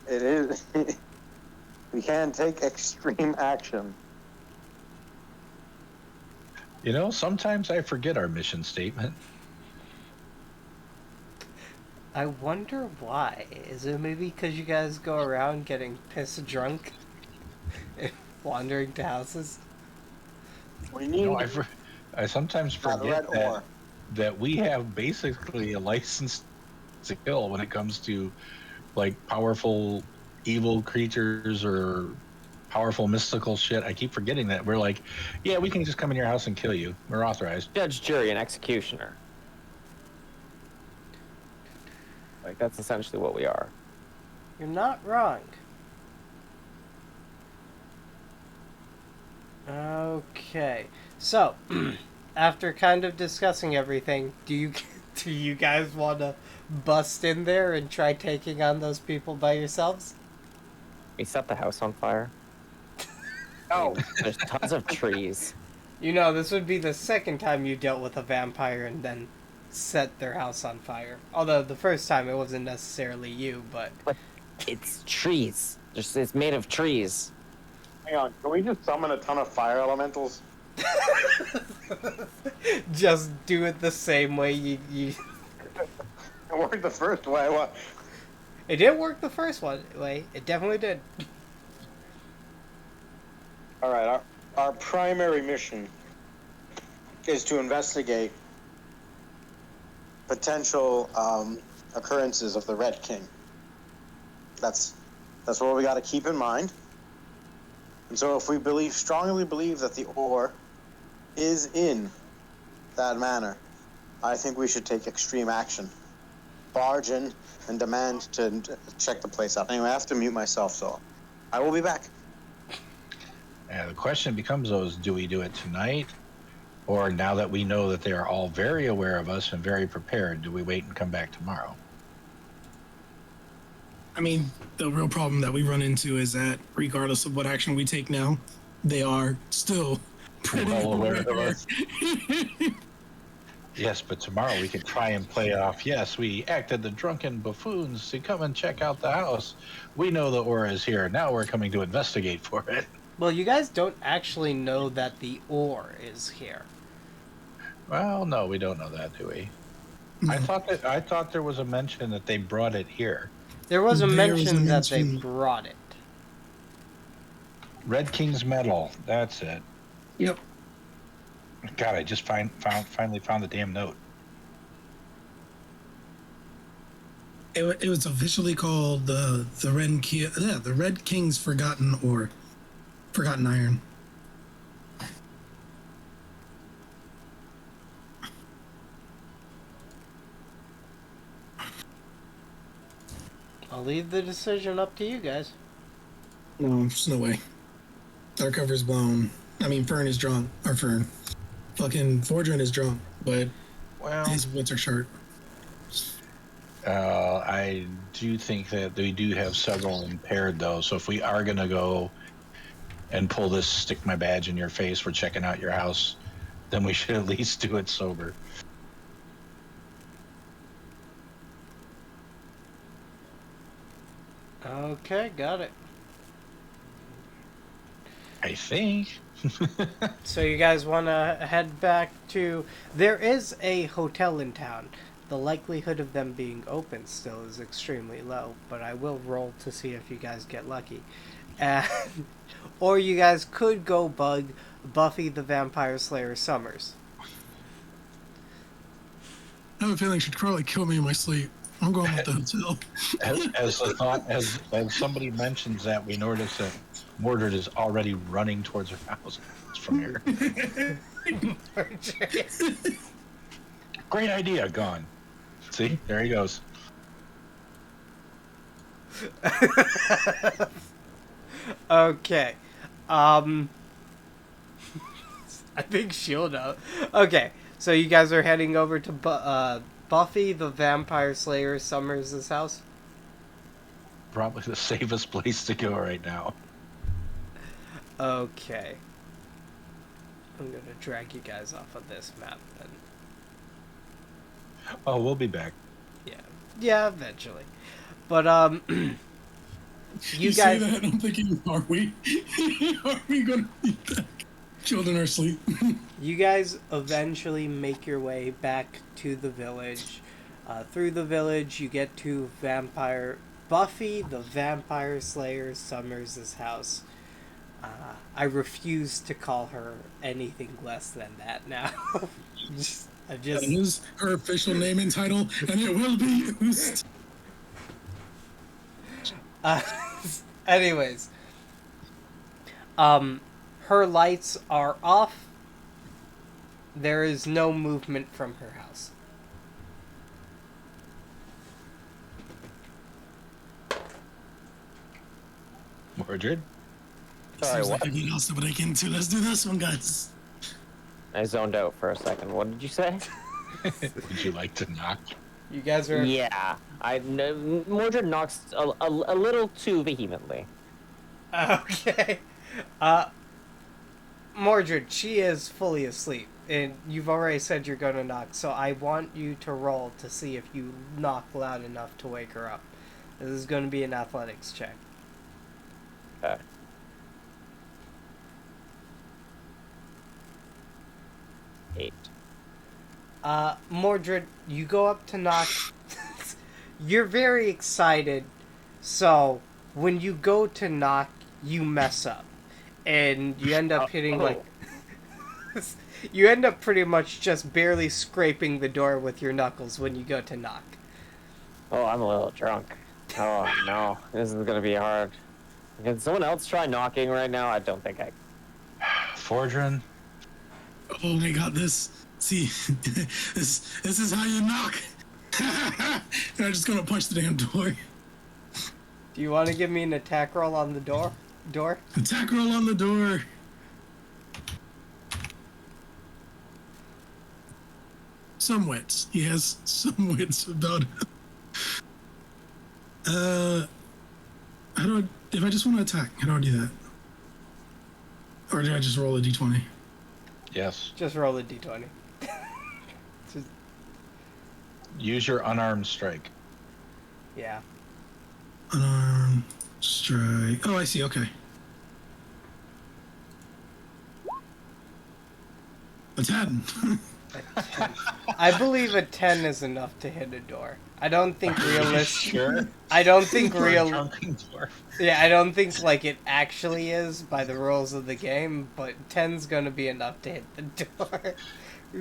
it is. We can take extreme action. You know, sometimes I forget our mission statement. I wonder why. Is it maybe because you guys go around getting pissed drunk and wandering to houses? We You need know, I sometimes that red forget ore. that we have basically a license to kill when it comes to like powerful evil creatures or powerful mystical shit. I keep forgetting that. We're like, yeah, we can just come in your house and kill you. We're authorized. Judge, jury, and executioner. Like, that's essentially what we are. You're not wrong. Okay. So, after kind of discussing everything, do you guys want to bust in there and try taking on those people by yourselves? We set the house on fire. Oh, There's tons of trees. You know, this would be the second time you dealt with a vampire and then set their house on fire. Although the first time it wasn't necessarily you, but But it's trees. It's made of trees. hang on. Can we just summon a ton of fire elementals? just do it the same way you It worked the first way. What? It didn't work the first way. It definitely did. All right. Our primary mission is to investigate potential occurrences of the Red King. That's what we got to keep in mind. And so, if we strongly believe that the ore is in that manor, I think we should take extreme action. Barge in and demand to check the place out. Anyway, I have to mute myself, so I will be back. The question becomes, though, is do we do it tonight? Or now that we know that they are all very aware of us and very prepared, do we wait and come back tomorrow? I mean, the real problem that we run into is that regardless of what action we take now, they are still pretty Well aware of aware. us. Yes, but tomorrow we could try and play off, yes, we acted the drunken buffoons to come and check out the house. We know the ore is here. Now we're coming to investigate for it. Well, you guys don't actually know that the ore is here. Well, no, we don't know that, do we? I thought there was a mention that they brought it here. There was a There was a mention that they mention. brought it. Red King's medal. That's it. Yep. God, I just finally found the damn note. It was officially called the Red King's Forgotten Ore, Forgotten Iron. I'll leave the decision up to you guys. No, there's no way. Our cover's blown. I mean, Fern is drunk. Or Fern. Fucking Fordrin is drunk, but Well, his wits are short. I do think that we do have several impaired, though. So if we are going to go and pull this stick my badge in your face, we're checking out your house, then we should at least do it sober. Okay, got it. I think. So you guys want to head back to... There is a hotel in town. The likelihood of them being open still is extremely low, but I will roll to see if you guys get lucky. And, or you guys could go bug Buffy the Vampire Slayer Summers. I have a feeling she'd probably kill me in my sleep. I'm going with the hotel. As somebody mentions that, we notice that Mordred is already running towards her house from here. Great idea, gone. See, there he goes. Okay. I think she'll know. Okay, so you guys are heading over to Buffy the Vampire Slayer Summers' house? Probably the safest place to go right now. Okay. I'm gonna drag you guys off of this map then. Oh, we'll be back. Yeah. Yeah, eventually. But, You say guys... that, I'm thinking, are we? Are we going to be back? Children are asleep. You guys eventually make your way back to the village. Through the village, you get to Buffy the Vampire Slayer Summers' house. I refuse to call her anything less than that now. That is her official name and title, and it will be used. Anyways, her lights are off. There is no movement from her house. Mordred? Sorry, Seems what? like everything else to break into. Let's do this one, guys. I zoned out for a second. What did you say? Would you like to knock? You guys are... Yeah, Mordred knocks a little too vehemently. Okay. Mordred, she is fully asleep, and you've already said you're gonna knock, so I want you to roll to see if you knock loud enough to wake her up. This is gonna be an athletics check. Okay. Eight. Mordred, you go up to knock. You're very excited, so when you go to knock, you mess up. And you end up hitting, like... you end up pretty much just barely scraping the door with your knuckles when you go to knock. Oh, I'm a little drunk. Oh, no. This is gonna be hard. Can someone else try knocking right now? I don't think I... Fordrin? Oh, they got this. See, this is how you knock. And I'm just gonna punch the damn door. Do you want to give me an attack roll on the door? Attack roll on the door. Some wits. He has some wits about it. How do I... If I just want to attack, how do I do that? Or do I just roll a d20? Yes. Just roll a d20. Use your unarmed strike. Yeah. Unarmed strike. Oh, I see. Okay. A 10. I believe a 10 is enough to hit a door. I don't think realistic. Sure. I don't think real. Drunken dwarf. Yeah, I don't think like it actually is by the rules of the game, but 10's gonna be enough to hit the door.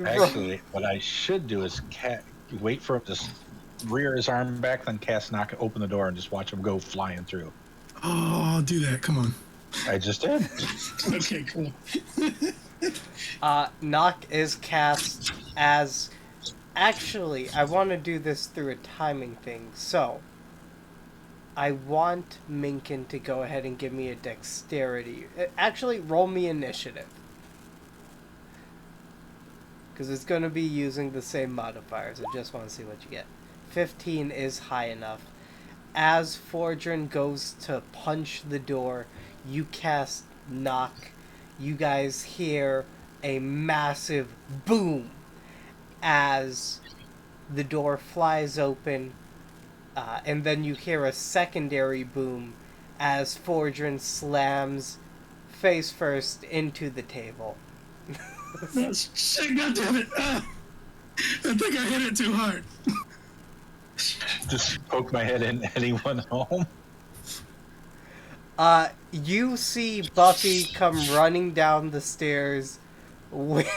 Actually, what I should do is wait for him to rear his arm back, then cast knock, open the door, and just watch him go flying through. Oh, I'll do that. Come on. I just did. Okay, cool. Knock is cast as... Actually, I want to do this through a timing thing, so... I want Minkin to go ahead and give me a dexterity. Actually, roll me initiative. Because it's going to be using the same modifiers. I just want to see what you get. 15 is high enough. As Fordrin goes to punch the door, you cast knock. You guys hear a massive boom as the door flies open, and then you hear a secondary boom as Fordrin slams face first into the table. Shit, God damn it. I think I hit it too hard. Just poke my head in. Anyone home? You see Buffy come running down the stairs with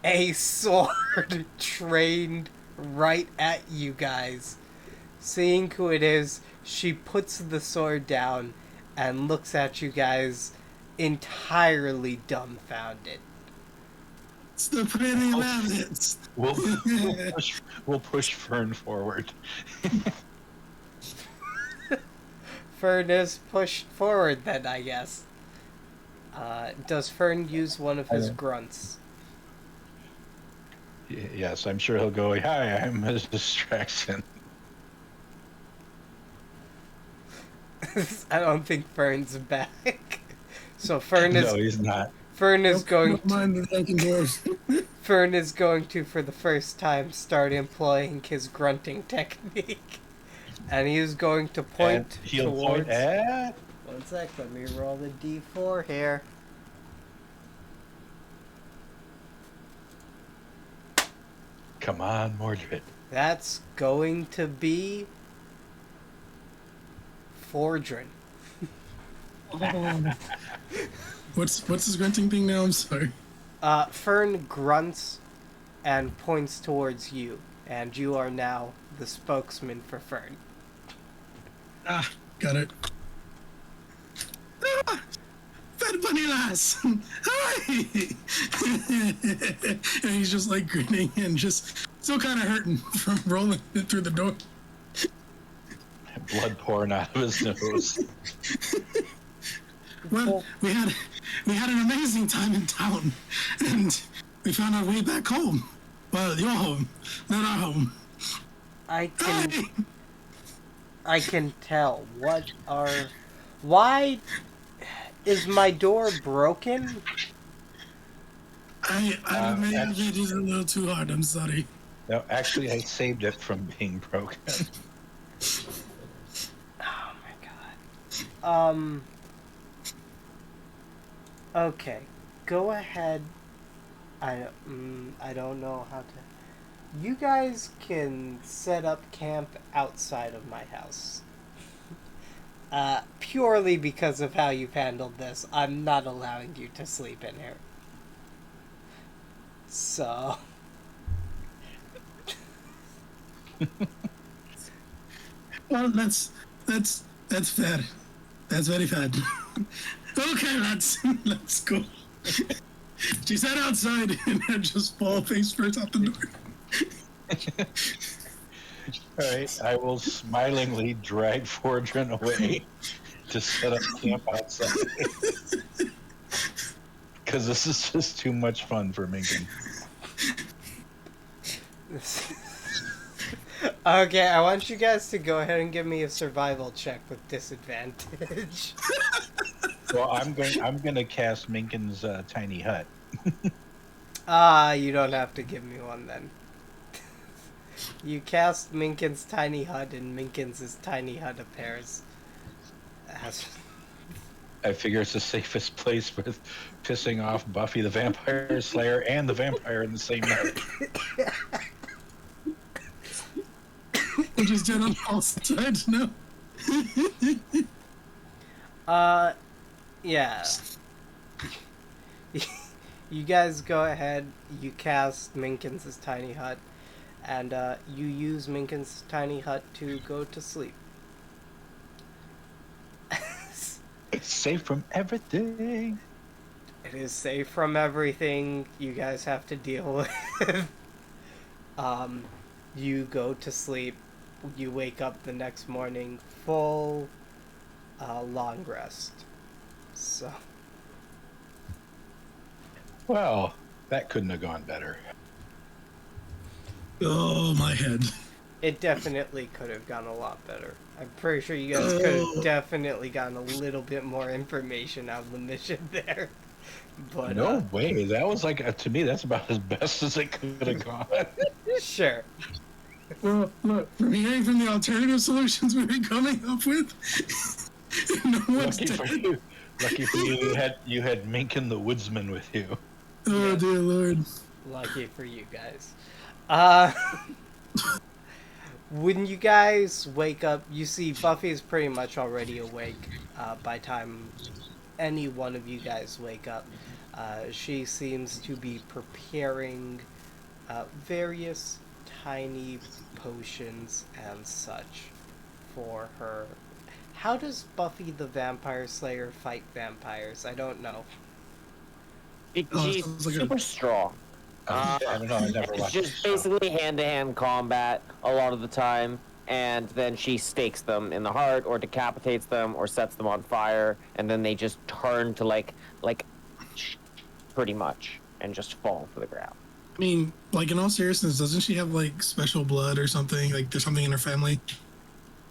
a sword trained right at you guys. Seeing who it is, she puts the sword down and looks at you guys entirely dumbfounded. It's the pretty rabbits. We'll push Fern forward. Fern is pushed forward then, I guess. Does Fern use one of his grunts? Yes, I'm sure he'll go, hi, I'm a distraction. I don't think Fern's back. So Fern is No, he's not. Fern is going Don't mind the drunken dwarf. Fern is going to, for the first time, start employing his grunting technique. And he is going to And point he'll towards... point at... One sec, let me roll the d4 here. Come on, Mordred. That's going to be... Fordrin. What's his grunting thing now? I'm sorry. Fern grunts and points towards you. And you are now the spokesman for Fern. Ah, got it. Ah, fat bunny lass! Hi! And he's just like grinning and just still kind of hurting from rolling it through the door. Blood pouring out of his nose. Well, we had an amazing time in town, and we found our way back home. Well, your home, not our home. I can... Hey! I can tell. Why is my door broken? I made it just a little too hard. I'm sorry. No, actually, I saved it from being broken. Oh my god. Okay. Go ahead. I don't know how to... You guys can set up camp outside of my house. Purely because of how you've handled this, I'm not allowing you to sleep in here. So... Well, that's fair. That's very fair. Okay, let's go. She sat outside and had just fall face first out the door. All right, I will smilingly drag Fordrin away to set up camp outside. Because this is just too much fun for Minkin. Okay, I want you guys to go ahead and give me a survival check with disadvantage. Well, I'm going to cast Minkin's tiny hut. You don't have to give me one then. You cast Minkin's tiny hut, and Minkin's tiny hut appears. I figure it's the safest place with pissing off Buffy the Vampire Slayer and the vampire in the same night. Which is dead on all sides now. Yeah. You guys go ahead, you cast Minkin's tiny hut, and you use Minkin's tiny hut to go to sleep. It's safe from everything. It is safe from everything you guys have to deal with. You go to sleep, you wake up the next morning full long rest. So... Well, that couldn't have gone better. Oh, my head. It definitely could have gone a lot better. I'm pretty sure you guys could have definitely gotten a little bit more information out of the mission there. But No way. That was like, to me, that's about as best as it could have gone. sure. Well, look, from hearing from the alternative solutions we've been coming up with, no one's Lucky dead. for you. Lucky for you, you had Minkin the Woodsman with you. Oh, Yeah. dear Lord. Lucky for you guys. When you guys wake up, you see Buffy is pretty much already awake by time any one of you guys wake up. She seems to be preparing various tiny potions and such for her. How does Buffy the Vampire Slayer fight vampires? I don't know. She's sounds like a- super strong. I don't know. I never It's watched just the show. basically hand-to-hand combat a lot of the time. and then she stakes them in the heart or decapitates them or sets them on fire, and then they just turn to like pretty much and just fall to the ground. I mean, like in all seriousness, doesn't she have like special blood or something? Like there's something in her family?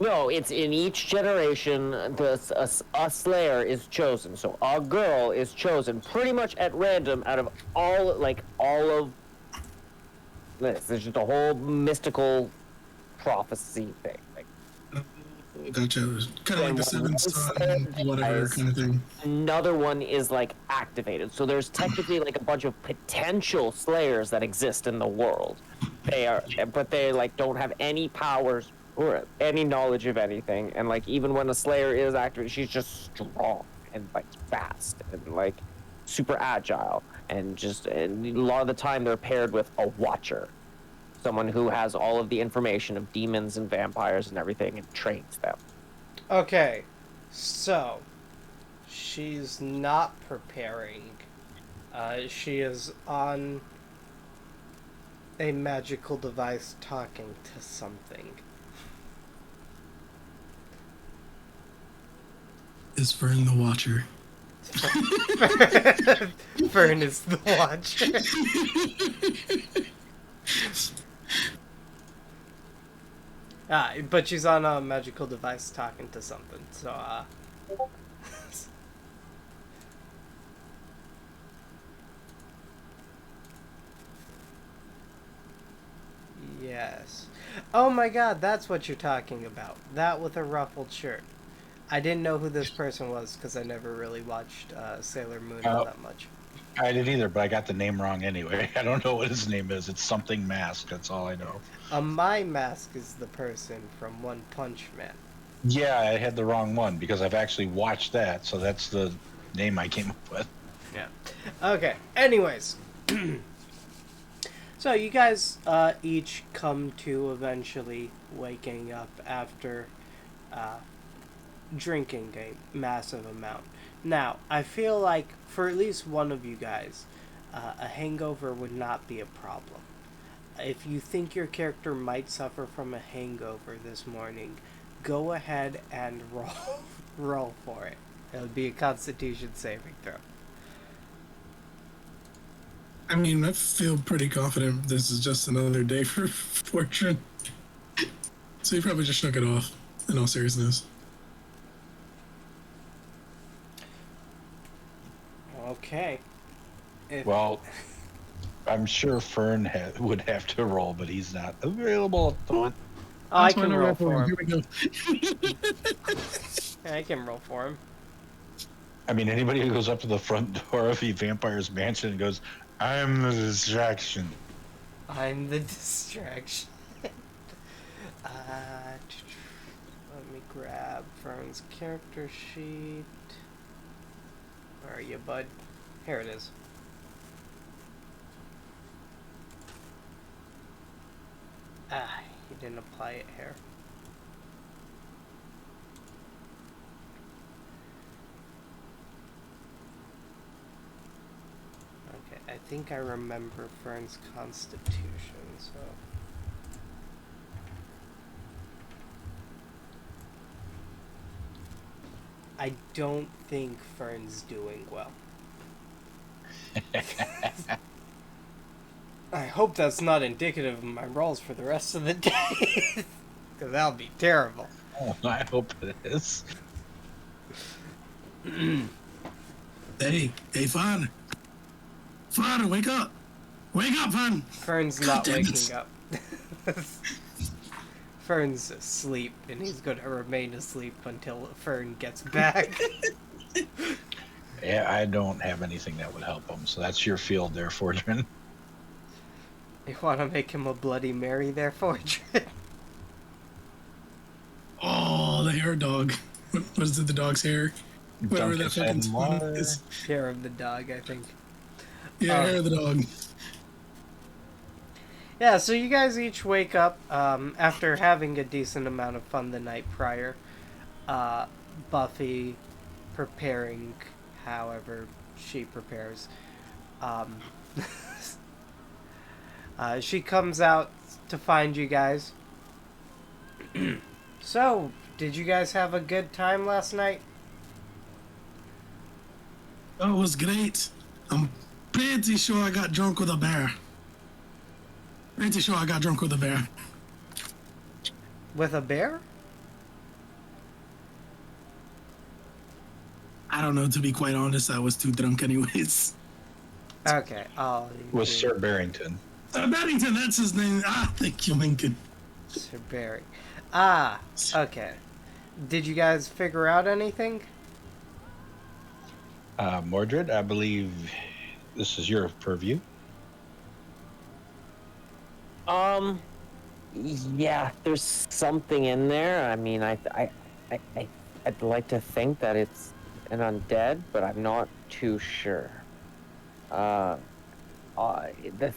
No, it's in each generation, a slayer is chosen. So a girl is chosen pretty much at random out of all of this. There's just a whole mystical prophecy thing. Like, Gotcha. Kind of like the seventh son, whatever kind of thing. another one is like activated. So there's technically like a bunch of potential slayers that exist in the world. But they like don't have any powers or any knowledge of anything. And like even when a slayer is activated, she's just strong and like fast and like super agile. And a lot of the time they're paired with a watcher, someone who has all of the information of demons and vampires and everything and trains them. Okay, so she's not preparing. She is on a magical device talking to something. Is Fern the Watcher? Fern is the watcher. But she's on a magical device talking to something, so, Yes. Oh my god, that's what you're talking about. That with a ruffled shirt. I didn't know who this person was because I never really watched Sailor Moon all that much. I didn't either, but I got the name wrong anyway. I don't know what his name is. It's something Mask. That's all I know. My Mask is the person from One Punch Man. Yeah, I had the wrong one because I've actually watched that, so that's the name I came up with. Yeah. Okay. Anyways. So you guys each come to eventually waking up after drinking a massive amount. Now, I feel like for at least one of you guys, a hangover would not be a problem. If you think your character might suffer from a hangover this morning, go ahead and roll for it. It'll be a Constitution saving throw. I mean, I feel pretty confident this is just another day for Fortune. So you probably just shook it off, in all seriousness. Okay. Well, I'm sure Fern would have to roll, but he's not available at the moment. Oh, I can roll for him. Here we go. I can roll for him. I mean, anybody who goes up to the front door of the vampire's mansion and goes, "I'm the distraction." I'm the distraction. Let me grab Fern's character sheet. Where are you, bud? Here it is. He didn't apply it here. Okay, I think I remember Fern's constitution, so... I don't think Fern's doing well. I hope that's not indicative of my rolls for the rest of the day. Because that'll be terrible. Oh, I hope it is. Hey, Fawn. Fawn, wake up. Wake up, Fawn. Fern's not waking up. Fern's asleep, and he's going to remain asleep until Fern gets back. Yeah, I don't have anything that would help him, so that's your field there, Fortune. You want to make him a Bloody Mary there, Fortune? Oh, the hair dog. What is it, the dog's hair? Whatever that fucking spot is. Hair of the dog, I think. Yeah, hair of the dog. Yeah, so you guys each wake up after having a decent amount of fun the night prior. Buffy preparing however she prepares. She comes out to find you guys. So, did you guys have a good time last night? Oh, it was great. I'm pretty sure I got drunk with a bear. Pretty sure I got drunk with a bear. With a bear? I don't know, to be quite honest, I was too drunk anyways. Okay. Oh, Was Sir Barrington. Barrington, that's his name. Ah, thank you, Lincoln. Sir Barry. Ah, okay. Did you guys figure out anything? Mordred, I believe this is your purview. Yeah, there's something in there. I mean, I'd like to think that it's an undead, but I'm not too sure. The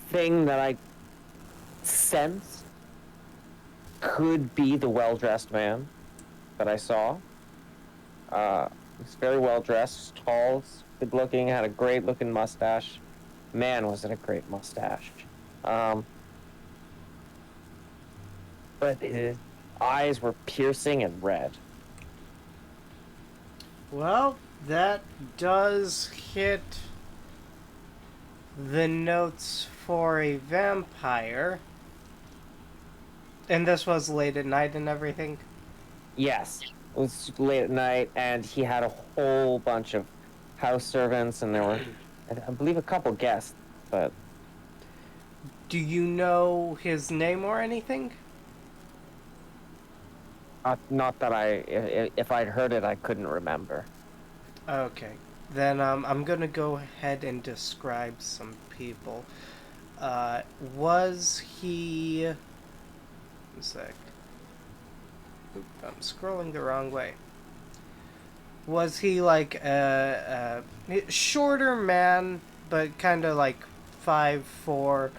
thing that I sense could be the well-dressed man that I saw. He's very well-dressed, tall, good-looking, had a great-looking mustache. Man, was it a great mustache. But his eyes were piercing and red. Well, that does hit the notes for a vampire. And this was late at night and everything? Yes, it was late at night, and he had a whole bunch of house servants, and there were, I believe, a couple guests, but Do you know his name or anything? not that if I'd heard it, I couldn't remember. Okay. Then I'm gonna go ahead and describe some people. Was he... One sec. Oop, I'm scrolling the wrong way. Was he like a shorter man, but kind of like 5'4",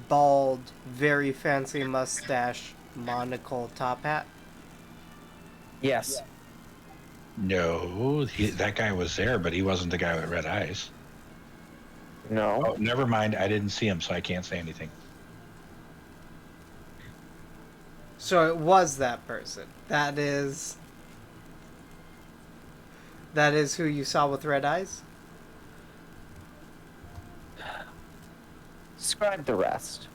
bald, very fancy mustache, monocle, top hat? Yes. No, that guy was there, but he wasn't the guy with red eyes. No. Oh, never mind. I didn't see him, so I can't say anything. So it was that person. That is who you saw with red eyes? Describe the rest.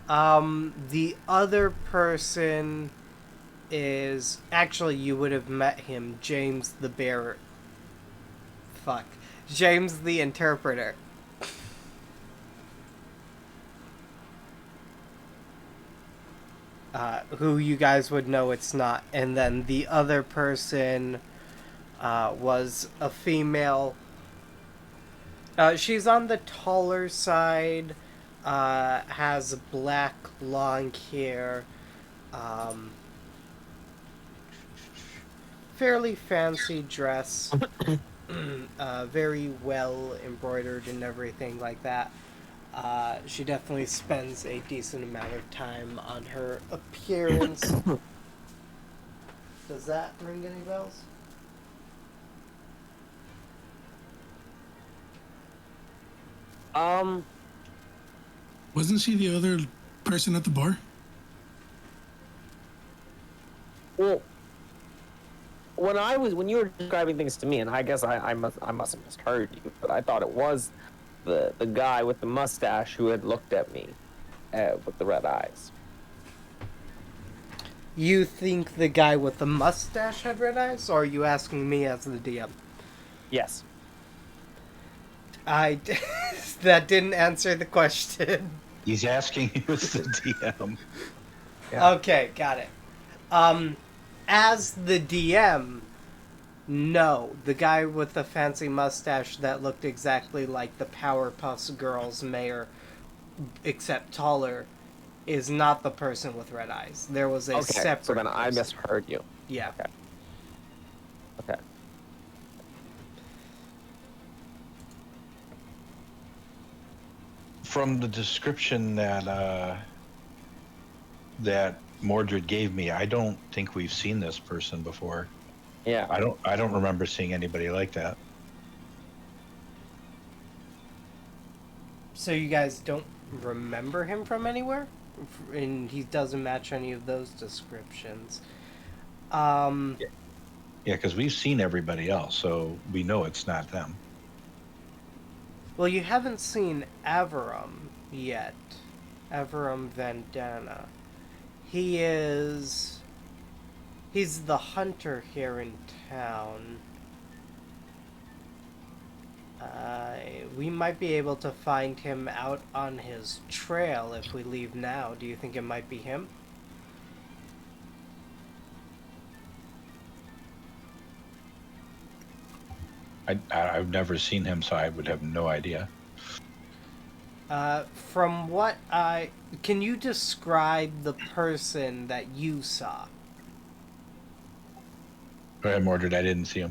The other person is... Actually, you would have met him, James the Bear... Fuck. James the Interpreter. Who you guys would know it's not. And then the other person was a female. She's on the taller side, has black long hair, fairly fancy dress, very well embroidered and everything like that. She definitely spends a decent amount of time on her appearance. Does that ring any bells? Wasn't she the other person at the bar? Well, when you were describing things to me, and I guess I must have misheard you, but I thought it was the guy with the mustache who had looked at me with the red eyes. You think the guy with the mustache had red eyes, or are you asking me as the DM? Yes. That didn't answer the question. He's asking you as the DM. Yeah. Okay, got it. As the DM, no. The guy with the fancy mustache that looked exactly like the Powerpuff Girls mayor, except taller, is not the person with red eyes. There was a separate so then person. I misheard you. Yeah. Okay. From the description that Mordred gave me, I don't think we've seen this person before. Yeah. I don't remember seeing anybody like that. So you guys don't remember him from anywhere? and he doesn't match any of those descriptions. Yeah, because we've seen everybody else, so we know it's not them. Well, you haven't seen Averum yet. Averum Vandana. He's the hunter here in town. We might be able to find him out on his trail if we leave now. Do you think it might be him? I've never seen him, so I would have no idea. From what I... Can you describe the person that you saw? Go ahead, Mordred. I didn't see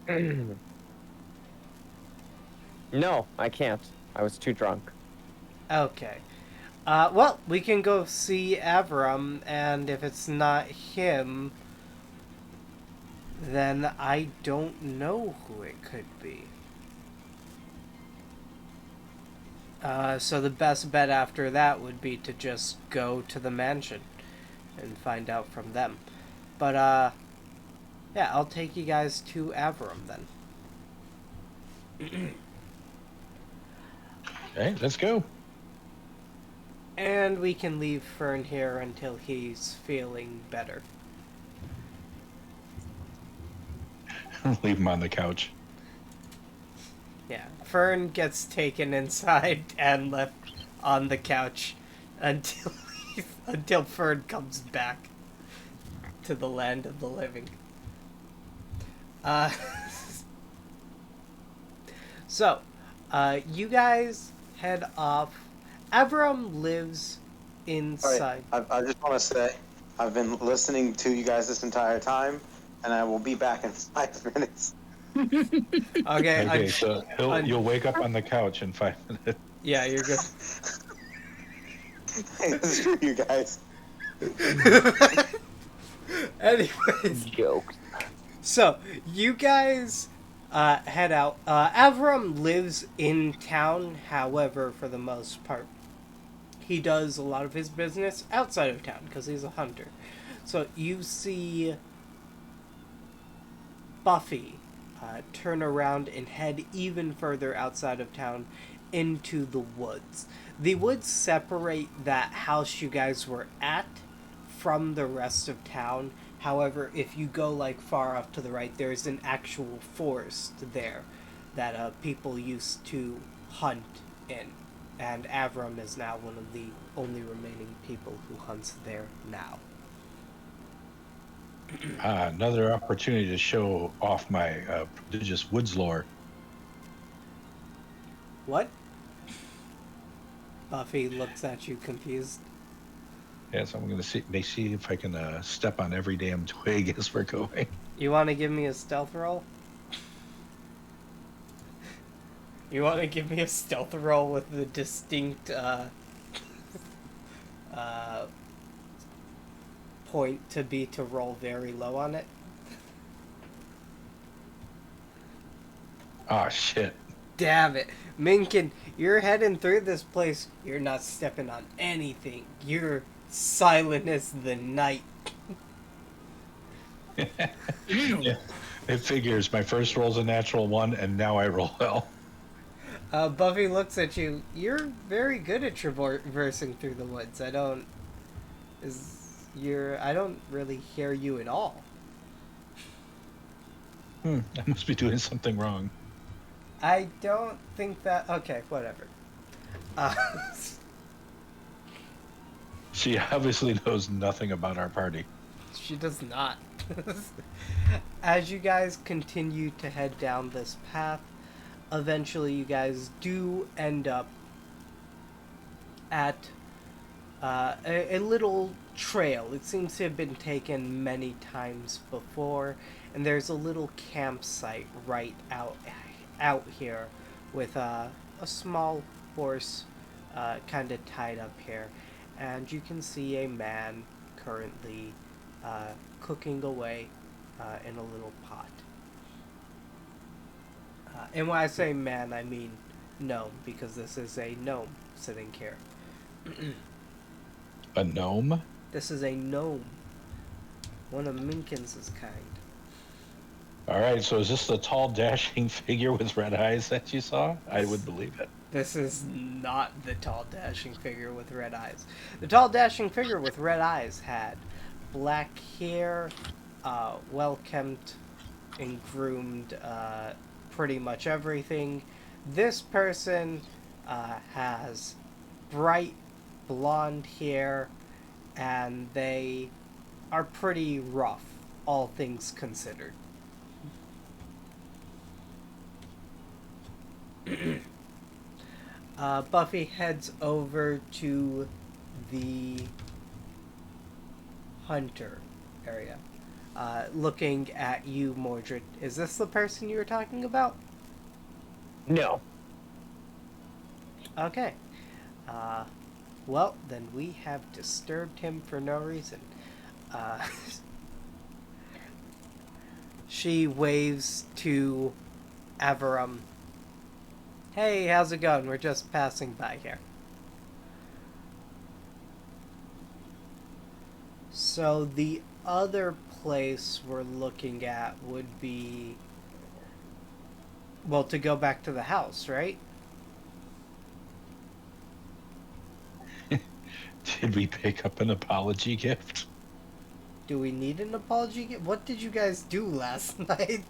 him. No, I can't. I was too drunk. Okay. Well, we can go see Avram, and if it's not him, then I don't know who it could be. So the best bet after that would be to just go to the mansion and find out from them. But, yeah, I'll take you guys to Avram then. Okay, let's go. And we can leave Fern here until he's feeling better. Leave him on the couch. Yeah, Fern gets taken inside and left on the couch until until Fern comes back to the land of the living. So, you guys head off. Avram lives inside. All right, I just want to say, I've been listening to you guys this entire time, and I will be back in 5 minutes. Okay, So you'll wake up on the couch in 5 minutes. yeah, you're good. Hey, screw you guys. Anyways, Joke. so you guys head out. Avram lives in town, however, for the most part, he does a lot of his business outside of town because he's a hunter. So you see Buffy turn around and head even further outside of town into the woods. The woods separate that house you guys were at from the rest of town. However, if you go like far off to the right, there's an actual forest there that people used to hunt in. And Avram is now one of the only remaining people who hunts there now. Another opportunity to show off my prodigious woods lore. What? Buffy looks at you confused. Yes, I'm going to see if I can step on every damn twig as we're going. You want to give me a stealth roll? You want to give me a stealth roll with the distinct point to be to roll very low on it? Oh, shit. Damn it. Minkin, you're heading through this place. You're not stepping on anything. You're silent as the night. Yeah, it figures. My first roll's a natural 1, and now I roll well. Buffy looks at you. You're very good at traversing through the woods. I don't really hear you at all. I must be doing something wrong. I don't think that... Okay, whatever. She obviously knows nothing about our party. She does not. As you guys continue to head down this path, eventually you guys do end up at a little trail. It seems to have been taken many times before, and there's a little campsite right out here with a small horse kind of tied up here, and you can see a man currently cooking away in a little pot. And when I say man, I mean gnome, because this is a gnome sitting here A gnome? This is a gnome. One of Minkin's kind. All right, so is this the tall, dashing figure with red eyes that you saw? I would believe it. This is not the tall, dashing figure with red eyes. The tall, dashing figure with red eyes had black hair, well-kempt and groomed, pretty much everything. This person has bright blonde hair, and they are pretty rough, all things considered. Buffy heads over to the hunter area, looking at you, Mordred. Is this the person you were talking about? No. Okay. Well, then we have disturbed him for no reason. She waves to Averum. Hey, how's it going? We're just passing by here. So the other place we're looking at would be... Well, to go back to the house, right? Did we pick up an apology gift? Do we need an apology? What did you guys do last night?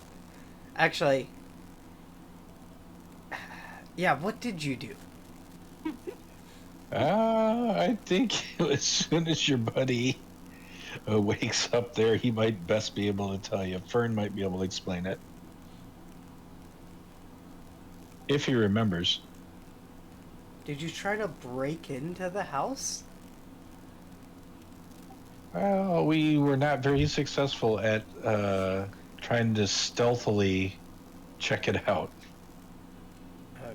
Actually... Yeah, what did you do? I think as soon as your buddy wakes up there, he might best be able to tell you. Fern might be able to explain it. If he remembers. Did you try to break into the house? Well, we were not very successful at trying to stealthily check it out.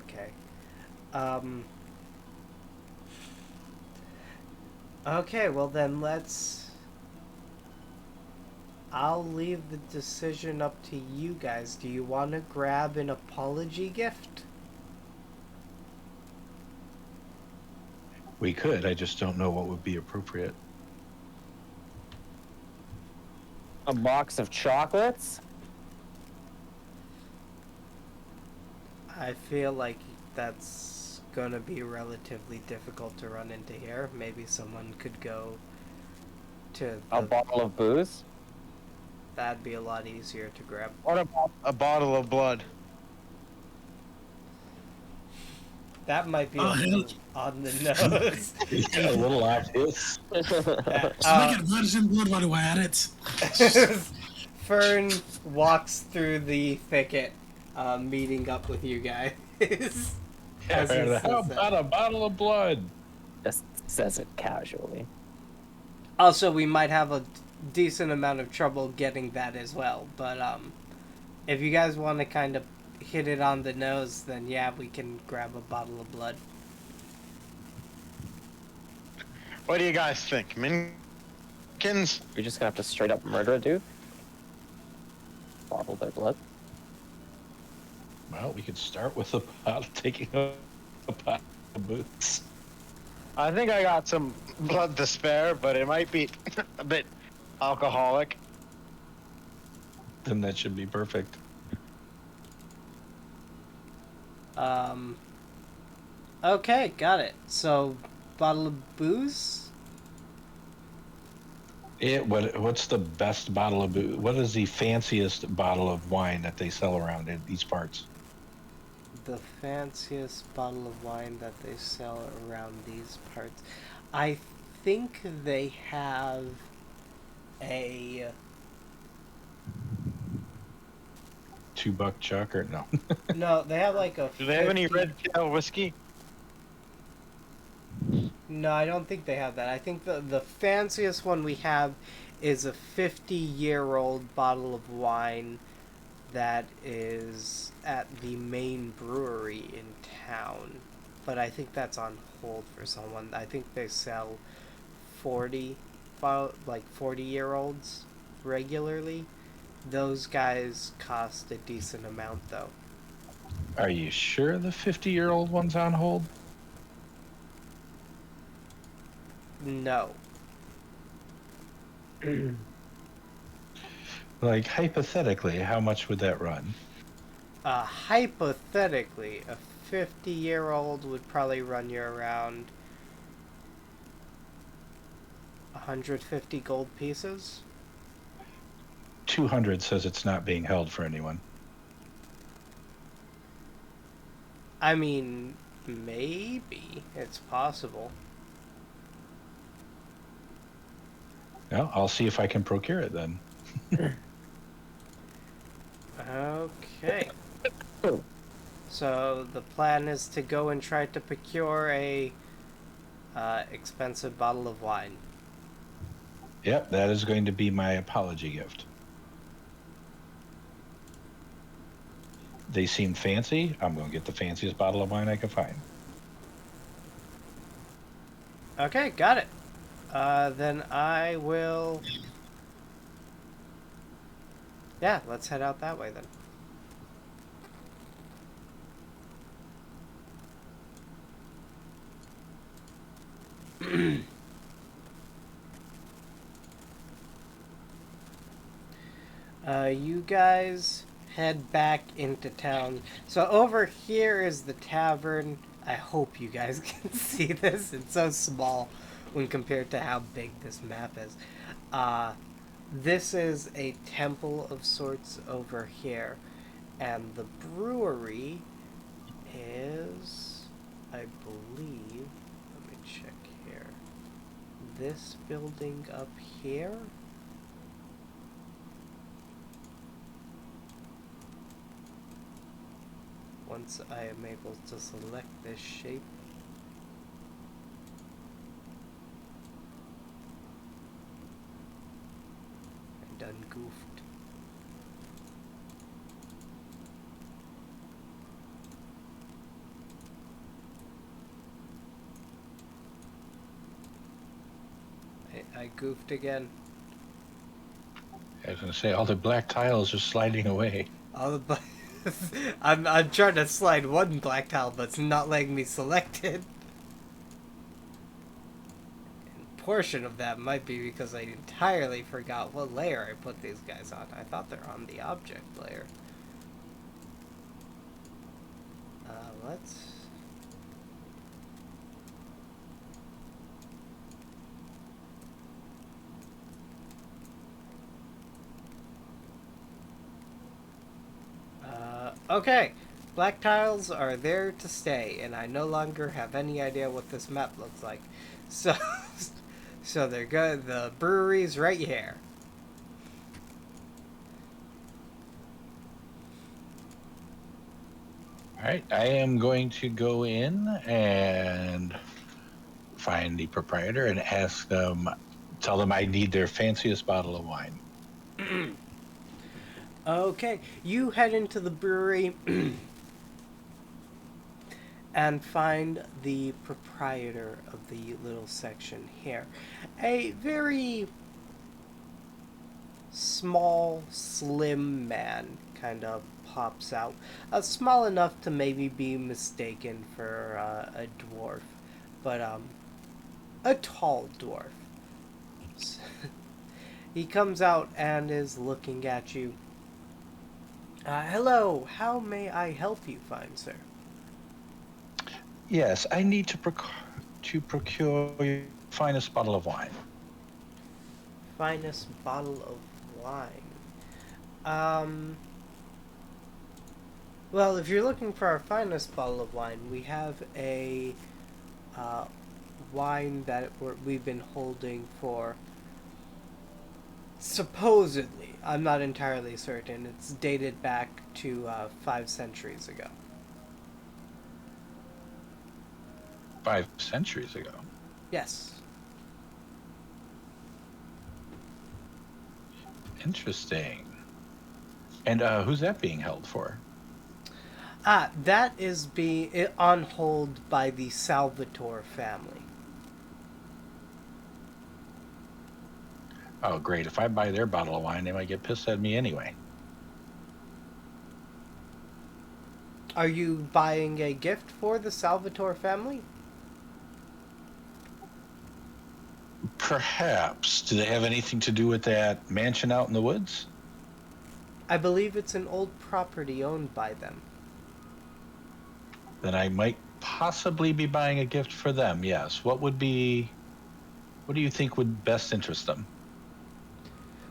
Okay. Okay, well then I'll leave the decision up to you guys. Do you want to grab an apology gift? We could, I just don't know what would be appropriate. A box of chocolates? I feel like that's gonna be relatively difficult to run into here. Maybe someone could go to A bottle of booze? That'd be a lot easier to grab. What about a bottle of blood? That might be Oh, hell. on the nose. A little obvious. So I get virgin blood, why do I add it? Fern walks through the thicket, meeting up with you guys. As he says How that. about a bottle of blood? Just says it casually. Also, we might have a decent amount of trouble getting that as well. But if you guys want to kind of hit it on the nose, then yeah, we can grab a bottle of blood. What do you guys think? Minkins? You're just gonna have to straight up murder a dude? Bottle their blood? Well, we could start with taking a pot of booze. I think I got some blood to spare, but it might be a bit alcoholic. Then that should be perfect. Okay, got it. So, bottle of booze? What's the best bottle of booze? What is the fanciest bottle of wine that they sell around in these parts? The fanciest bottle of wine that they sell around these parts. I think they have a... $2 chuck or no? No, they have like a... Do they have any 50 red tail whiskey? No, I don't think they have that. I think the fanciest one we have is a 50-year-old bottle of wine that is at the main brewery in town. But I think that's on hold for someone. I think they sell 40-year-olds regularly. Those guys cost a decent amount, though. Are you sure the 50-year-old one's on hold? No. Like, hypothetically, how much would that run? Hypothetically, a 50-year-old would probably run you around 150 gold pieces. 200 says it's not being held for anyone. I mean, maybe it's possible. Well, I'll see if I can procure it then. Okay. So the plan is to go and try to procure a expensive bottle of wine. Yep, that is going to be my apology gift. They seem fancy. I'm going to get the fanciest bottle of wine I can find. Okay, got it. Then I will... Yeah, let's head out that way then. You guys head back into town. So over here is the tavern. I hope you guys can see this. It's so small when compared to how big this map is. This is a temple of sorts over here. And the brewery is, I believe, let me check here. This building up here? Once I am able to select this shape. I done goofed. I goofed again. I was going to say, all the black tiles are sliding away. All the I'm trying to slide one black tile, but it's not letting me select it. And portion of that might be because I entirely forgot what layer I put these guys on. I thought they're on the object layer. Let's... Okay, black tiles are there to stay, and I no longer have any idea what this map looks like. So, so they're good. The brewery's right here. All right, I am going to go in and find the proprietor and ask them, tell them I need their fanciest bottle of wine. Okay, you head into the brewery and find the proprietor of the little section here. A very small, slim man kind of pops out. Small enough to maybe be mistaken for a dwarf, but a tall dwarf. He comes out and is looking at you. Hello, how may I help you, fine sir? Yes, I need to procure your finest bottle of wine. Finest bottle of wine. Well, if you're looking for our finest bottle of wine, we have a wine that we've been holding for supposedly. I'm not entirely certain. It's dated back to 5 centuries ago. 5 centuries ago. Yes. Interesting. And who's that being held for? That is being on hold by the Salvatore family. Oh, great. If I buy their bottle of wine, they might get pissed at me anyway. Are you buying a gift for the Salvatore family? Perhaps. Do they have anything to do with that mansion out in the woods? I believe it's an old property owned by them. Then I might possibly be buying a gift for them, yes. What do you think would best interest them?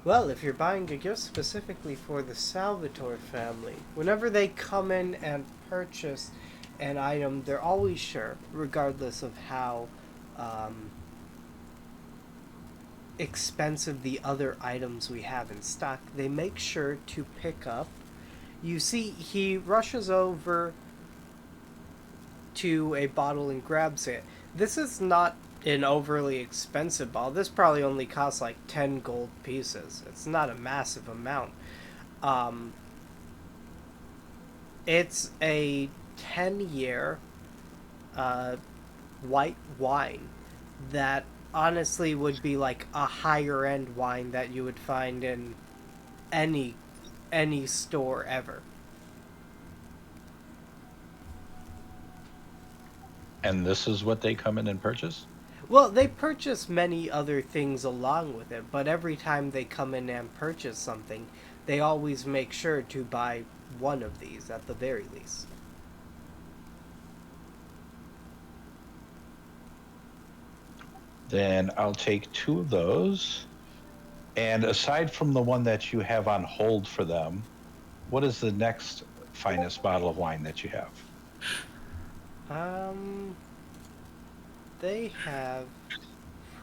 Well, if you're buying a gift specifically for the Salvatore family, whenever they come in and purchase an item, they're always sure, regardless of how um, expensive the other items we have in stock, they make sure to pick up. You see, he rushes over to a bottle and grabs it. This is not an overly expensive bottle. This probably only costs like 10 gold pieces. It's not a massive amount. Um, it's a 10-year white wine that honestly would be like a higher end wine that you would find in any store ever. And this is what they come in and purchase? Well, they purchase many other things along with it, but every time they come in and purchase something, they always make sure to buy one of these at the very least. Then I'll take 2 of those. And aside from the one that you have on hold for them, what is the next finest bottle of wine that you have? Um, they have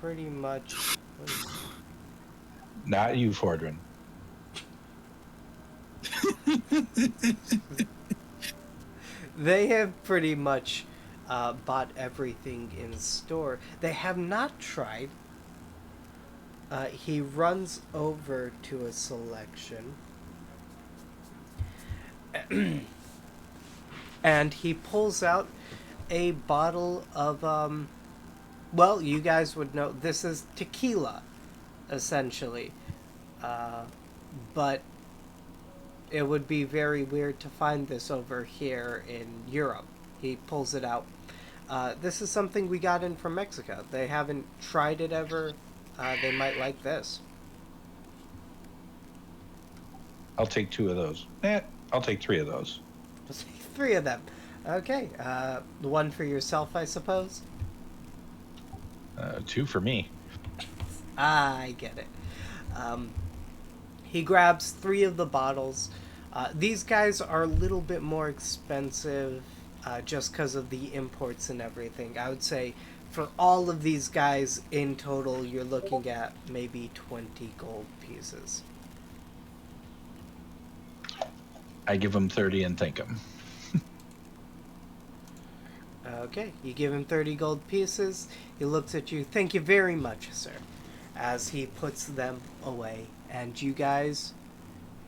pretty much. Not you, Fordrin. They have pretty much bought everything in store. They have not tried. He runs over to a selection. And he pulls out a bottle of, well, you guys would know this is tequila, essentially. But it would be very weird to find this over here in Europe. He pulls it out. This is something we got in from Mexico. They haven't tried it ever. They might like this. I'll take 2 of those. I'll take 3 of those. 3 of them. Okay. The one for yourself, I suppose? 2 for me. I get it. He grabs 3 of the bottles. These guys are a little bit more expensive just because of the imports and everything. I would say for all of these guys in total, you're looking at maybe 20 gold pieces. I give them 30 and thank them. Okay, you give him 30 gold pieces. He looks at you. Thank you very much, sir. As he puts them away. And you guys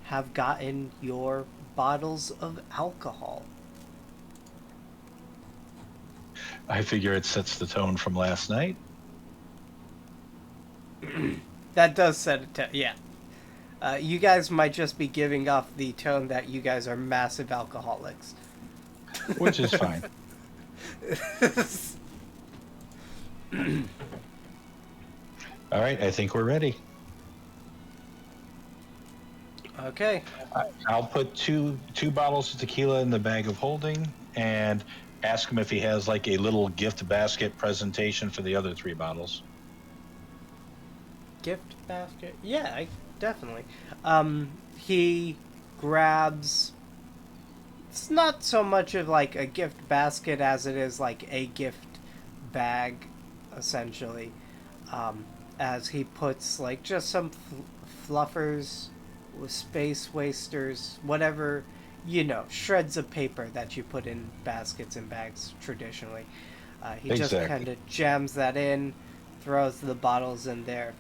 have gotten your bottles of alcohol. I figure it sets the tone from last night. That does set a tone, yeah. You guys might just be giving off the tone that you guys are massive alcoholics. Which is fine. All right, I think we're ready. Okay. I'll put two bottles of tequila in the bag of holding and ask him if he has like a little gift basket presentation for the other 3 bottles. Gift basket? Yeah, definitely. He grabs. It's not so much of like a gift basket as it is like a gift bag, essentially. As he puts like just some fluffers, with space wasters, whatever, shreds of paper that you put in baskets and bags traditionally. He just kind of jams that in, throws the bottles in there,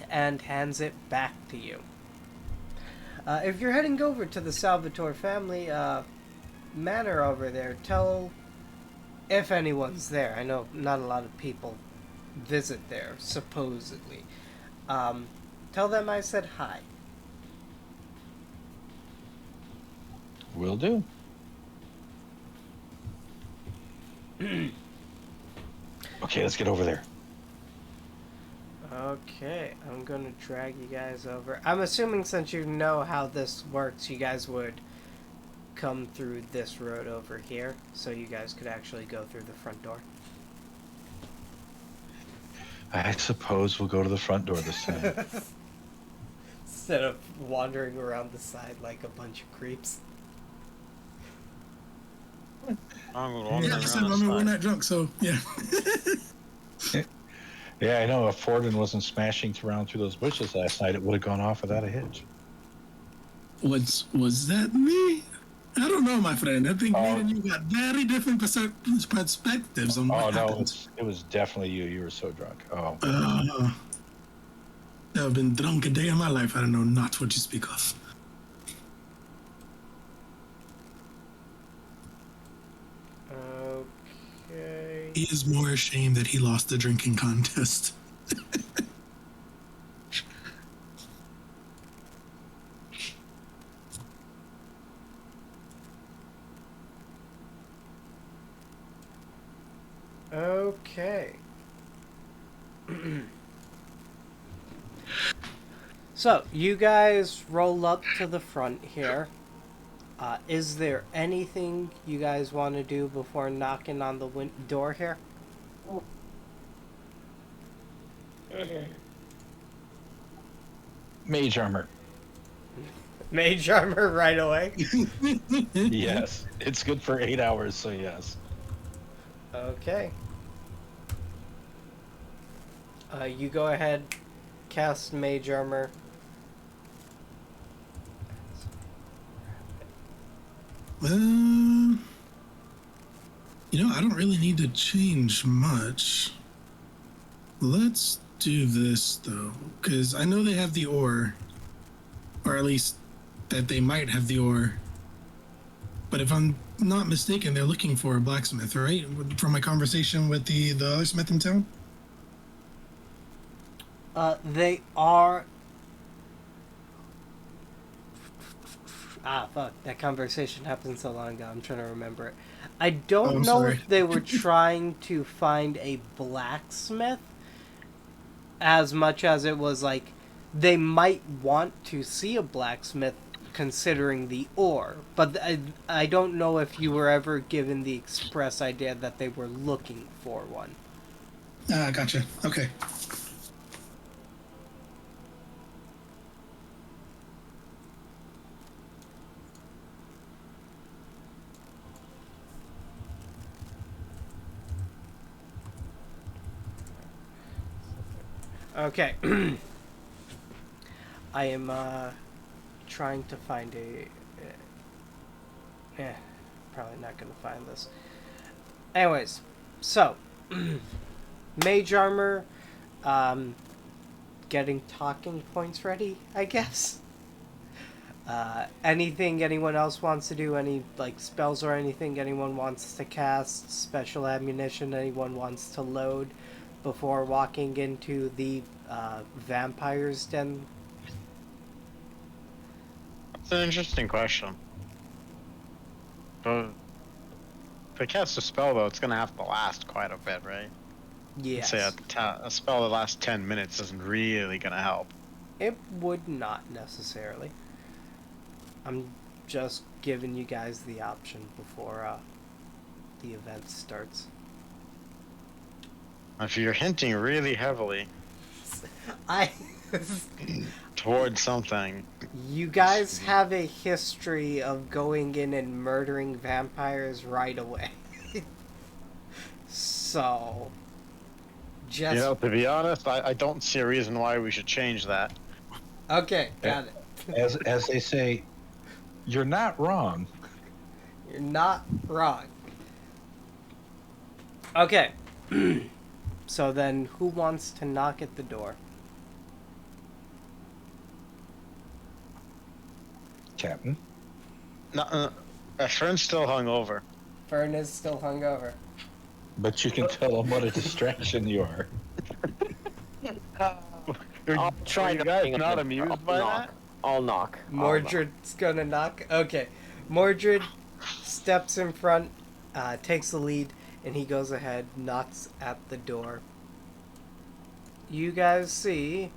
and hands it back to you. If you're heading over to the Salvatore family manor over there, tell if anyone's there. I know not a lot of people visit there, supposedly. Tell them I said hi. Will do. Okay, let's get over there. Okay, I'm gonna drag you guys over. I'm assuming since you know how this works, you guys would come through this road over here, so you guys could actually go through the front door. I suppose we'll go to the front door this time. Instead of wandering around the side like a bunch of creeps. Yeah, listen, I mean, we're not drunk, so yeah. Yeah, I know. If Forden wasn't smashing around through those bushes last night, it would have gone off without a hitch. Was that me? I don't know, my friend. I think me and you got very different perspectives on what happened. It was definitely you. You were so drunk. Oh. I've been drunk a day in my life. I don't know not what you speak of. Okay. He is more ashamed that he lost the drinking contest. Okay. So, you guys roll up to the front here. Is there anything you guys want to do before knocking on the door here? Mage armor. Mage armor right away. Yes. It's good for 8 hours, so yes. Okay. You go ahead, cast mage armor. I don't really need to change much. Let's do this, though, because I know they have the ore, or at least that they might have the ore. But if I'm not mistaken, they're looking for a blacksmith, right? From my conversation with the other smith in town? They are... fuck. That conversation happened so long ago. I'm trying to remember it. I don't know sorry. if they were trying to find a blacksmith as much as it was like they might want to see a blacksmith considering the ore. But I don't know if you were ever given the express idea that they were looking for one. Gotcha. Okay. Okay. I am trying to find probably not gonna find this. Anyways, so mage armor, getting talking points ready, I guess. Anything anyone else wants to do? Any spells or anything anyone wants to cast? Special ammunition anyone wants to load before walking into the vampire's den? That's an interesting question. But if it casts a spell, though, it's going to have to last quite a bit, right? Yes. Say a spell that lasts 10 minutes isn't really going to help. It would not necessarily. I'm just giving you guys the option before the event starts. If you're hinting really heavily I towards something. You guys have a history of going in and murdering vampires right away. So, just... To be honest, I don't see a reason why we should change that. Okay, got it. As they say, you're not wrong. You're not wrong. Okay. So then, who wants to knock at the door? Captain? No, Fern's still hungover. Fern is still hungover. But you can tell them what a distraction you are. I'll try you to guys bring not up- amused I'll by knock. that? I'll knock. Mordred's gonna knock. Okay. Mordred steps in front, takes the lead, and he goes ahead, knocks at the door. you guys see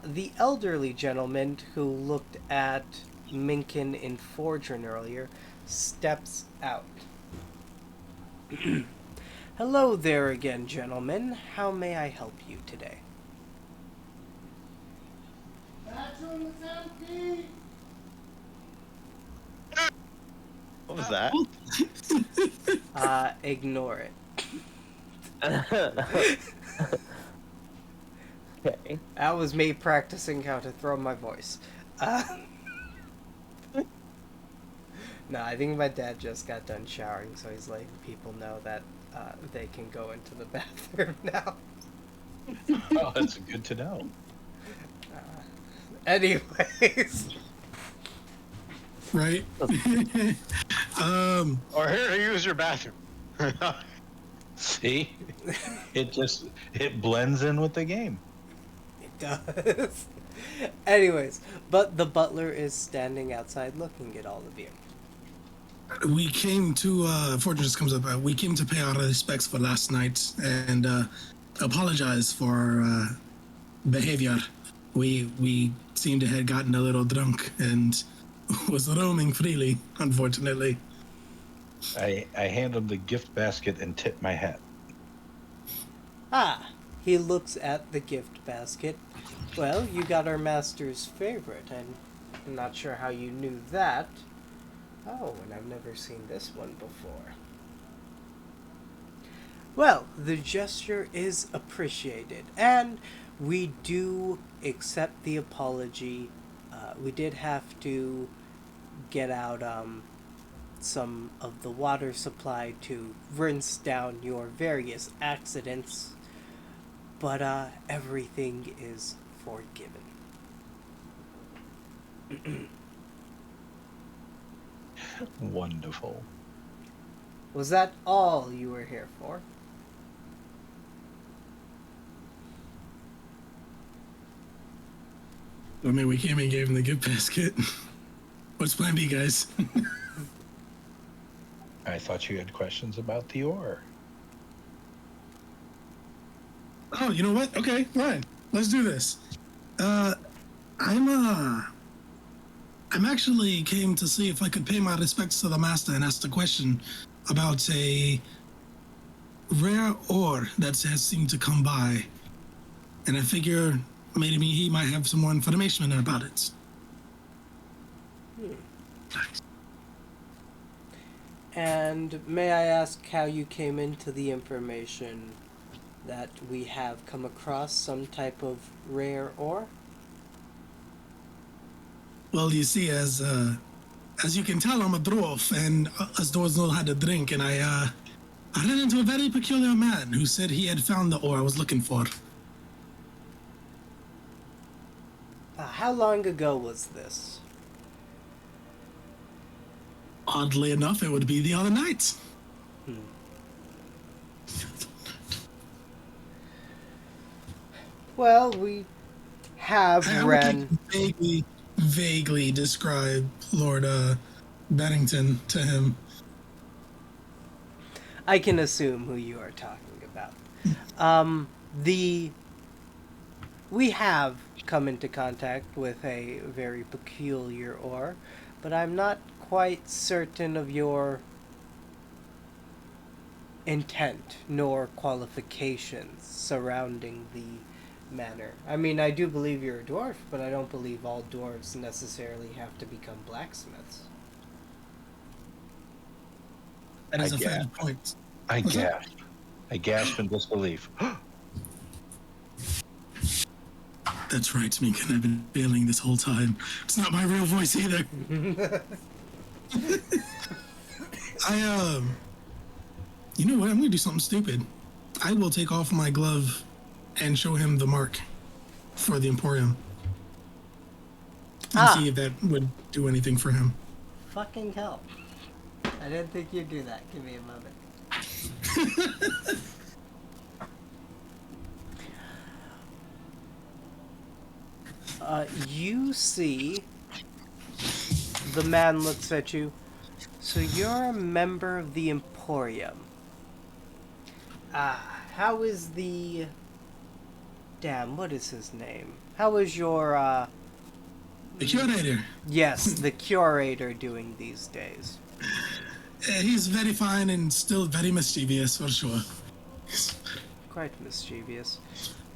the elderly gentleman who looked at Minkin in Fortune earlier steps out. Hello there again, gentlemen. How may I help you today? What was that? Ignore it. Okay. That was me practicing how to throw my voice. No, I think my dad just got done showering, so he's letting people know that they can go into the bathroom now. Oh, that's good to know. Anyways. Right? Or here, use your bathroom. See? It blends in with the game. It does. Anyways, but the butler is standing outside looking at all of you. We came to, Fortune just comes up, we came to pay our respects for last night and apologize for our behavior. We seemed to have gotten a little drunk and was roaming freely, unfortunately. I hand him the gift basket and tip my hat. Ah, he looks at the gift basket. Well, you got our master's favorite, and I'm not sure how you knew that. Oh, and I've never seen this one before. Well, the gesture is appreciated, and we do accept the apology. We did have to get out some of the water supply to rinse down your various accidents, but everything is forgiven. Wonderful. Was that all you were here for? I mean, we came and gave him the gift basket. What's plan B, guys? I thought you had questions about the ore. Oh, you know what? Okay, fine. Let's do this. I'm actually came to see if I could pay my respects to the master and ask the question about a rare ore that has seemed to come by. And I figure maybe he might have some more information about it. And may I ask how you came into the information that we have come across some type of rare ore? Well, you see, as you can tell, I'm a dwarf, and us dwarves know how to drink. And I ran into a very peculiar man who said he had found the ore I was looking for. How long ago was this? Oddly enough, it would be the other night. Well, we have I would ran. like vaguely describe Lord Bennington to him. I can assume who you are talking about. We have come into contact with a very peculiar ore, but I'm not quite certain of your intent nor qualifications surrounding the manor. I mean, I do believe you're a dwarf, but I don't believe all dwarves necessarily have to become blacksmiths. That is I a fair gasp. point. I What's that? gasp. I gasp in disbelief. That's right, Minkin. I've been failing this whole time. It's not my real voice either. You know what? I'm gonna do something stupid. I will take off my glove and show him the mark for the Emporium. And see if that would do anything for him. Fucking hell. I didn't think you'd do that. Give me a moment. You see, the man looks at you. So you're a member of the Emporium. How is the... Damn, what is his name? How is your, The curator. Yes, the curator doing these days? He's very fine and still very mischievous, for sure. Quite mischievous.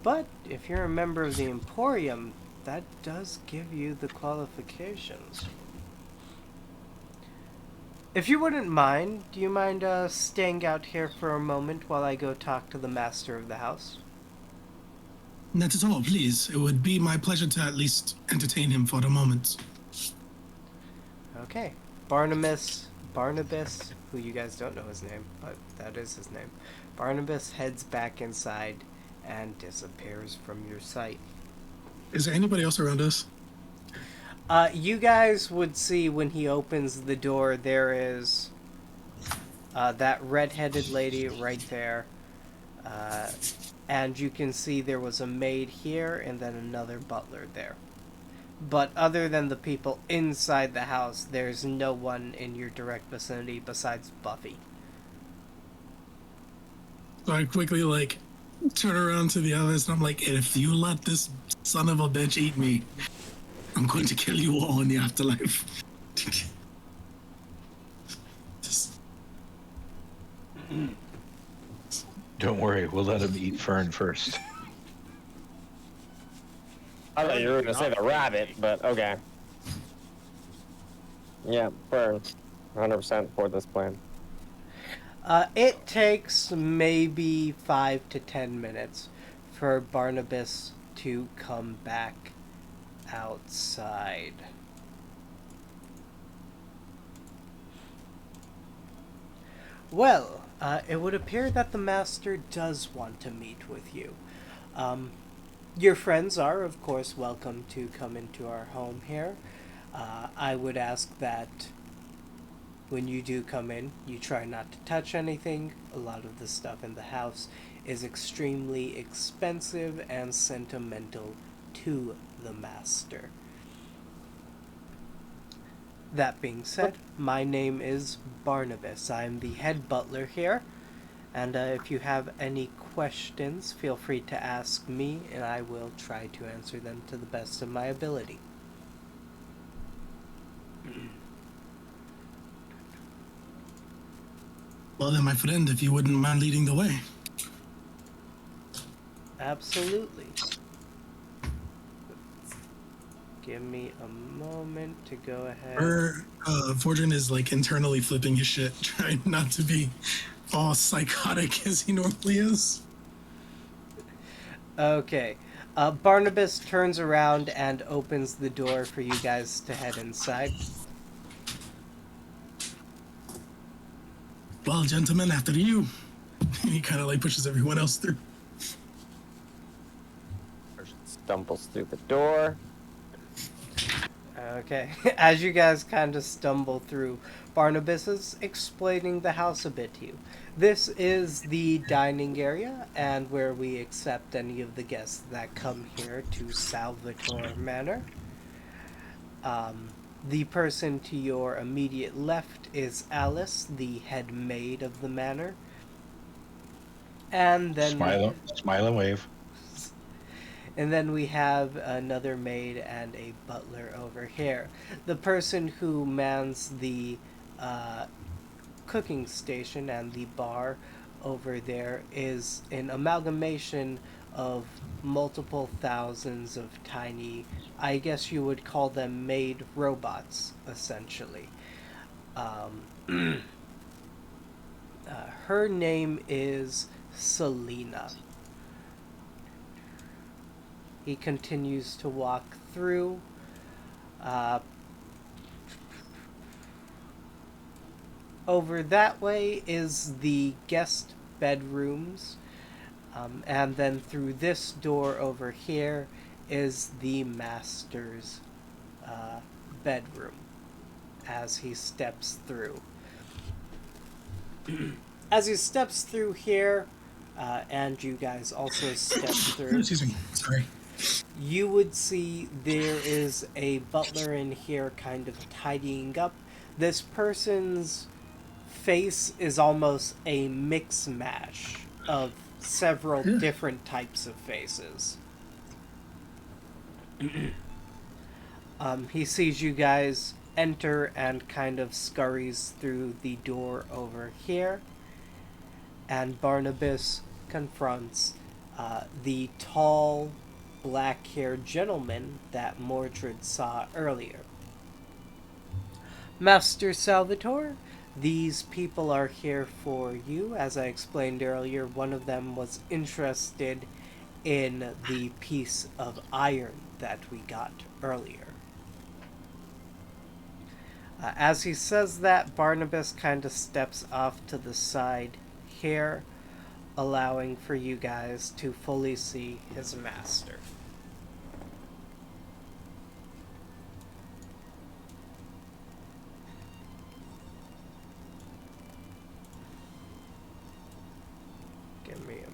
But if you're a member of the Emporium, that does give you the qualifications. If you wouldn't mind, do you mind staying out here for a moment while I go talk to the master of the house? Not at all, please. It would be my pleasure to at least entertain him for a moment. Okay. Barnabas, who you guys don't know his name, but that is his name. Barnabas heads back inside and disappears from your sight. Is there anybody else around us? You guys would see when he opens the door, there is that red-headed lady right there. And you can see there was a maid here and then another butler there. But other than the people inside the house, there's no one in your direct vicinity besides Buffy. So I quickly, like, turn around to the others and I'm like, if you let this son of a bitch eat me, I'm going to kill you all in the afterlife. Just... Don't worry, we'll let him eat Fern first. I thought you were gonna say the rabbit, but okay. Yeah, burn. 100% for this plan. It takes maybe 5 to 10 minutes for Barnabas to come back outside. Well, it would appear that the master does want to meet with you. Your friends are, of course, welcome to come into our home here. I would ask that when you do come in, you try not to touch anything. A lot of the stuff in the house is extremely expensive and sentimental to the master. That being said, my name is Barnabas. I'm the head butler here. And if you have any questions, feel free to ask me, and I will try to answer them to the best of my ability. Well then, my friend, if you wouldn't mind leading the way. Absolutely. Give me a moment to go ahead. Fortune is like internally flipping his shit, trying not to be all psychotic as he normally is. Okay. Barnabas turns around and opens the door for you guys to head inside. Well, gentlemen, after you. He kind of like pushes everyone else through. Stumbles through the door. Okay. As you guys kind of stumble through, Barnabas is explaining the house a bit to you. This is the dining area, and where we accept any of the guests that come here to Salvatore Manor. The person to your immediate left is Alice, the head maid of the manor. And then Smile and wave. And then we have another maid and a butler over here. The person who mans the cooking station and the bar over there is an amalgamation of multiple thousands of tiny, I guess you would call them maid robots, essentially. Her name is Selena. He continues to walk through. Over that way is the guest bedrooms. And then through this door over here is the master's bedroom as he steps through. As he steps through here, and you guys also step through, Excuse me, sorry. you would see there is a butler in here kind of tidying up. This person's face is almost a mix mash of several different types of faces. He sees you guys enter and kind of scurries through the door over here. And Barnabas confronts the tall, black-haired gentleman that Mordred saw earlier. Master Salvatore, these people are here for you. As I explained earlier, one of them was interested in the piece of iron that we got earlier. As he says that, Barnabas kind of steps off to the side here, allowing for you guys to fully see his master. Give me a moment.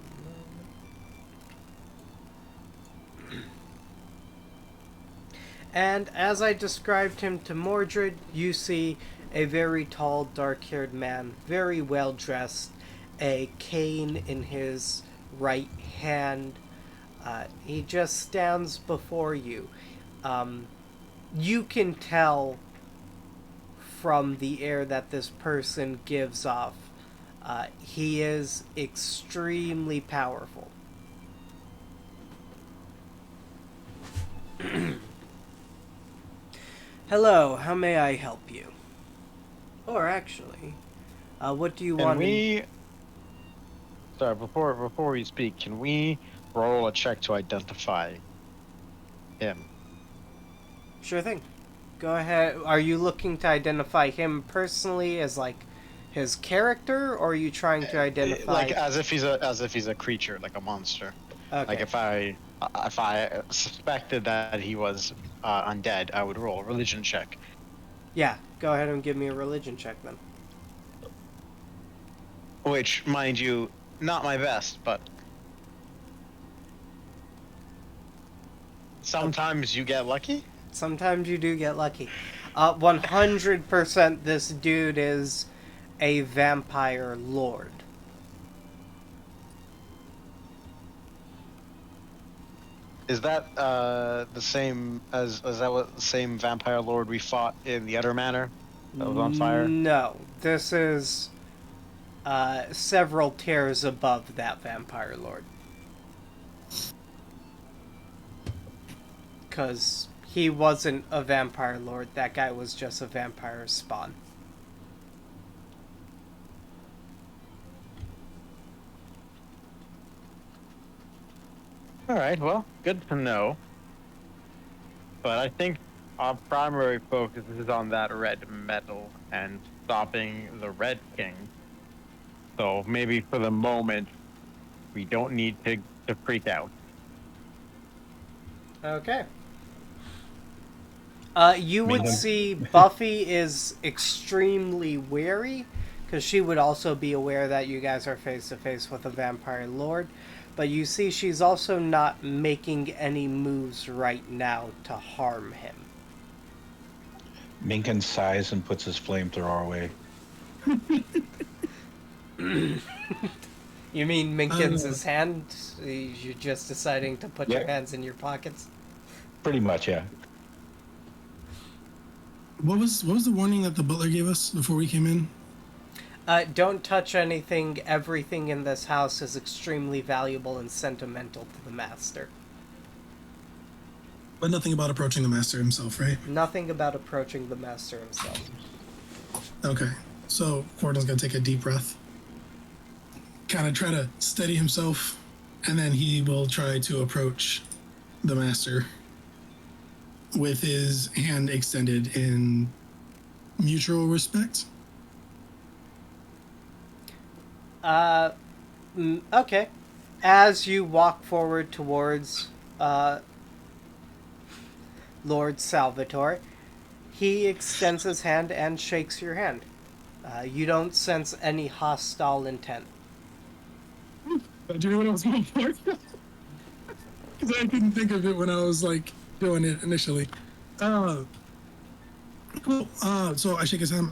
And as I described him to Mordred, you see a very tall, dark-haired man, very well dressed, a cane in his right hand. He just stands before you. You can tell from the air that this person gives off. He is extremely powerful. Hello, how may I help you? Or actually, what do you want? Sorry, before we speak, can we roll a check to identify him? Sure thing. Go ahead. Are you looking to identify him personally as like his character, or are you trying to identify like as if he's a creature, like a monster? Okay. Like if I suspected that he was undead, I would roll a religion check. Yeah, go ahead and give me a religion check then. Which, mind you, not my best, but sometimes you get lucky. Sometimes you do get lucky. 100% this dude is a vampire lord. Is that the same as the same vampire lord we fought in the other manor that was on fire? No, this is several tiers above that vampire lord. Because he wasn't a vampire lord, that guy was just a vampire spawn. All right, well, good to know. But I think our primary focus is on that red metal and stopping the Red King. So maybe for the moment, we don't need to freak out. Okay. You would see Buffy is extremely wary, because she would also be aware that you guys are face to face with a vampire lord. But you see she's also not making any moves right now to harm him. Minkin sighs and puts his flamethrower away. You mean Minkin's his hand? You're just deciding to put your hands in your pockets? Pretty much, yeah. What was the warning that the butler gave us before we came in? Don't touch anything. Everything in this house is extremely valuable and sentimental to the master. But nothing about approaching the master himself, right? Nothing about approaching the master himself. Okay. So Gordon's gonna take a deep breath, kind of try to steady himself, and then he will try to approach the master with his hand extended in mutual respect. Okay. As you walk forward towards Lord Salvatore, he extends his hand and shakes your hand. You don't sense any hostile intent. Do you know what I was going for? Because I couldn't think of it when I was like doing it initially. Cool. So I shake his hand.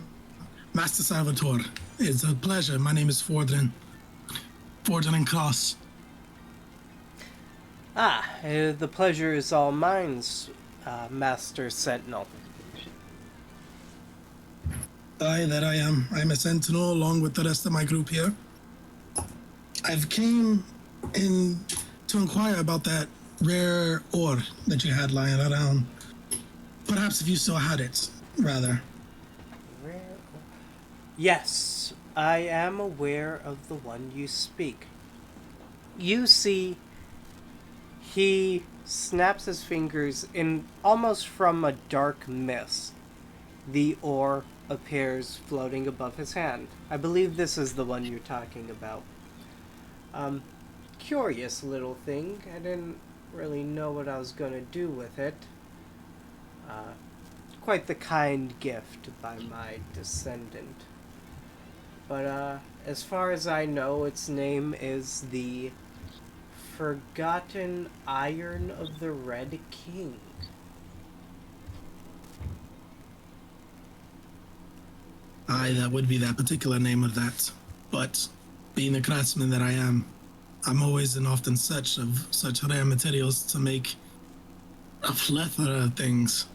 Master Salvatore, it's a pleasure. My name is Fordrin. Fortune and Cross. The pleasure is all mine, Master Sentinel. Aye, that I am. I'm a Sentinel along with the rest of my group here. I've came in to inquire about that rare ore that you had lying around. Perhaps if you still had it, rather. Yes, I am aware of the one you speak. You see, he snaps his fingers in almost from a dark mist. The ore appears floating above his hand. I believe this is the one you're talking about. Curious little thing. I didn't really know what I was gonna do with it. Quite the kind gift by my descendant. But, as far as I know, its name is the Forgotten Iron of the Red King. Aye, that would be that particular name of that. But being the craftsman that I am, I'm always and often search of such rare materials to make a plethora of things.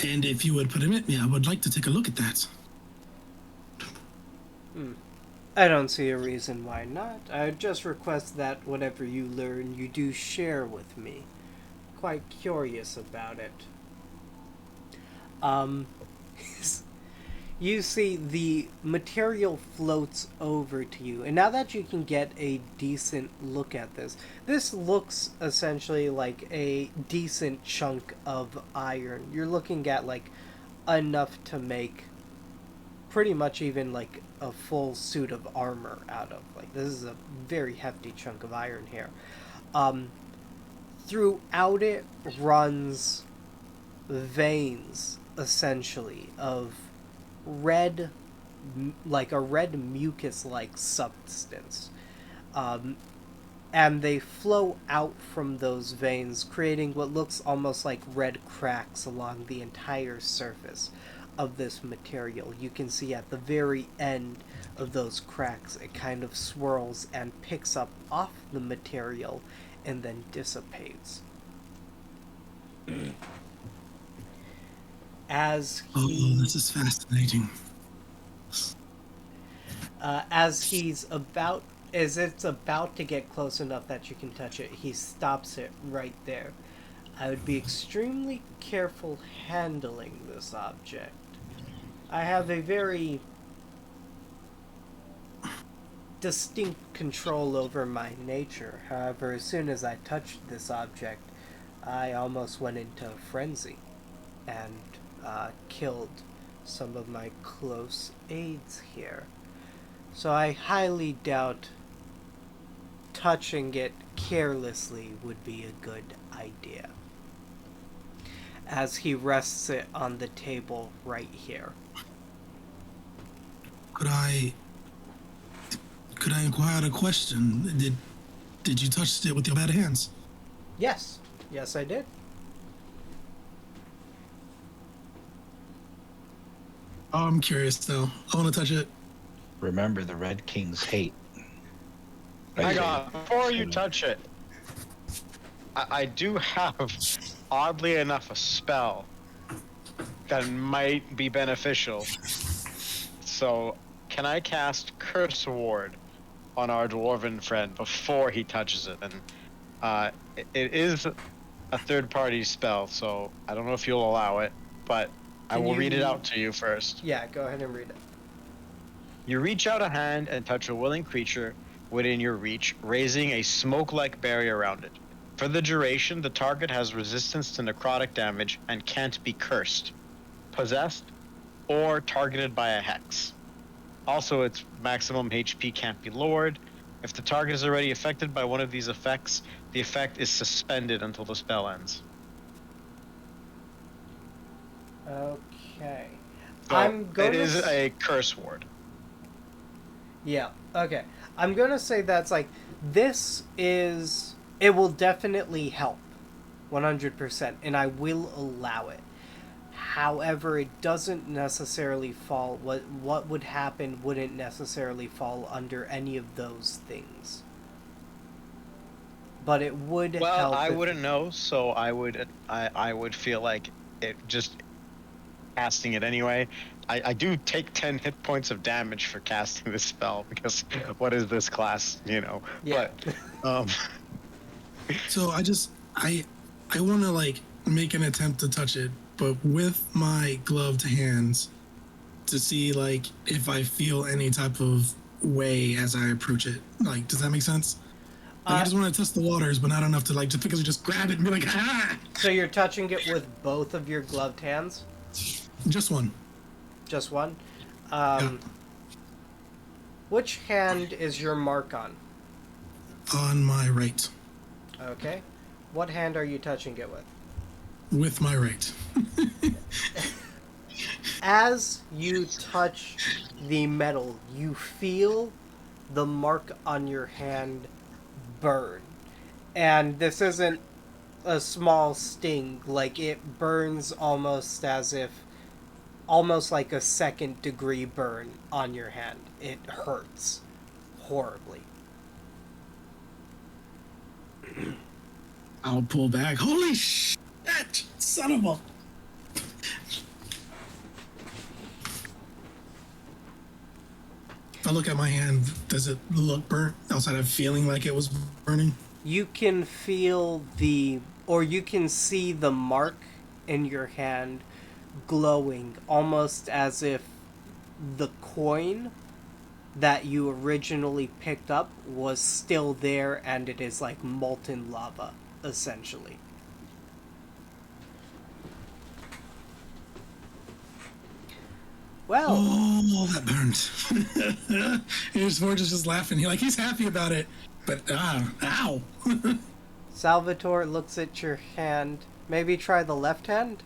And if you would permit me, I would like to take a look at that. I don't see a reason why not. I would just request that whatever you learn, you do share with me. Quite curious about it. You see the material floats over to you, and now that you can get a decent look at this, this looks essentially like a decent chunk of iron. You're looking at like enough to make pretty much even like a full suit of armor out of. Like, this is a very hefty chunk of iron here. Throughout it runs veins, essentially, of red, like a red mucus-like substance. And they flow out from those veins, creating what looks almost like red cracks along the entire surface of this material. You can see at the very end of those cracks, it kind of swirls and picks up off the material and then dissipates. As he, Oh, this is fascinating. as it's about to get close enough that you can touch it, he stops it right there. I would be extremely careful handling this object. I have a very distinct control over my nature. However, as soon as I touched this object, I almost went into a frenzy and killed some of my close aides here. So I highly doubt touching it carelessly would be a good idea. As he rests it on the table right here. Could I inquire a question? Did you touch it with your bad hands? Yes. Yes, I did. Oh, I'm curious though. I want to touch it. Remember the Red King's hate. Hang on, before you touch it, I do have, oddly enough, a spell that might be beneficial. So, can I cast Curse Ward on our dwarven friend before he touches it? And it is a third-party spell, so I don't know if you'll allow it, but I will read it out to you first. Yeah, go ahead and read it. You reach out a hand and touch a willing creature within your reach, raising a smoke-like barrier around it. For the duration, the target has resistance to necrotic damage and can't be cursed, possessed, or targeted by a hex. Also, its maximum HP can't be lowered. If the target is already affected by one of these effects, the effect is suspended until the spell ends. Okay. So I'm going it is to... a curse ward. Yeah, okay. I'm going to say that's like, this is... It will definitely help. 100%. And I will allow it. However, it doesn't necessarily fall. What would happen wouldn't necessarily fall under any of those things. But it would Well, help I if wouldn't know, so I would feel like it just casting it anyway. I do take 10 hit points of damage for casting this spell because what is this class, you know? Yeah. But So I want to like make an attempt to touch it, but with my gloved hands to see like if I feel any type of way as I approach it. Like, does that make sense? Like, I just want to test the waters, but not enough to like just because just grab it and be like, ah. So you're touching it with both of your gloved hands? Just one. Just one? Yeah. Which hand is your mark on? On my right. Okay. What hand are you touching it with? With my right. As you touch the metal, you feel the mark on your hand burn. And this isn't a small sting, like it burns almost as if almost like a second degree burn on your hand. It hurts horribly. I'll pull back. Holy shit! Son of a. If I look at my hand, does it look burnt outside of feeling like it was burning? You can feel or you can see the mark in your hand glowing, almost as if the coin that you originally picked up was still there and it is like molten lava, essentially. Well, Oh, that burned. And Forge is just laughing. He's happy about it, but ow. Salvatore looks at your hand. Maybe try the left hand?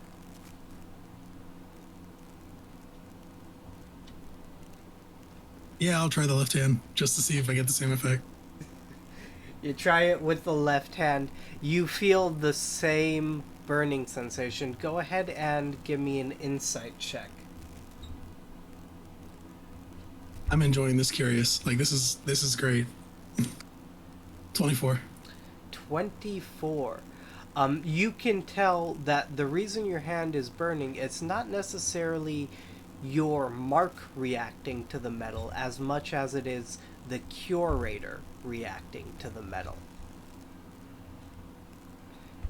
Yeah, I'll try the left hand just to see if I get the same effect. You try it with the left hand. You feel the same burning sensation. Go ahead and give me an insight check. I'm enjoying this. Curious. Like this is great. 24. 24. You can tell that the reason your hand is burning, it's not necessarily your mark reacting to the metal as much as it is the curator reacting to the metal.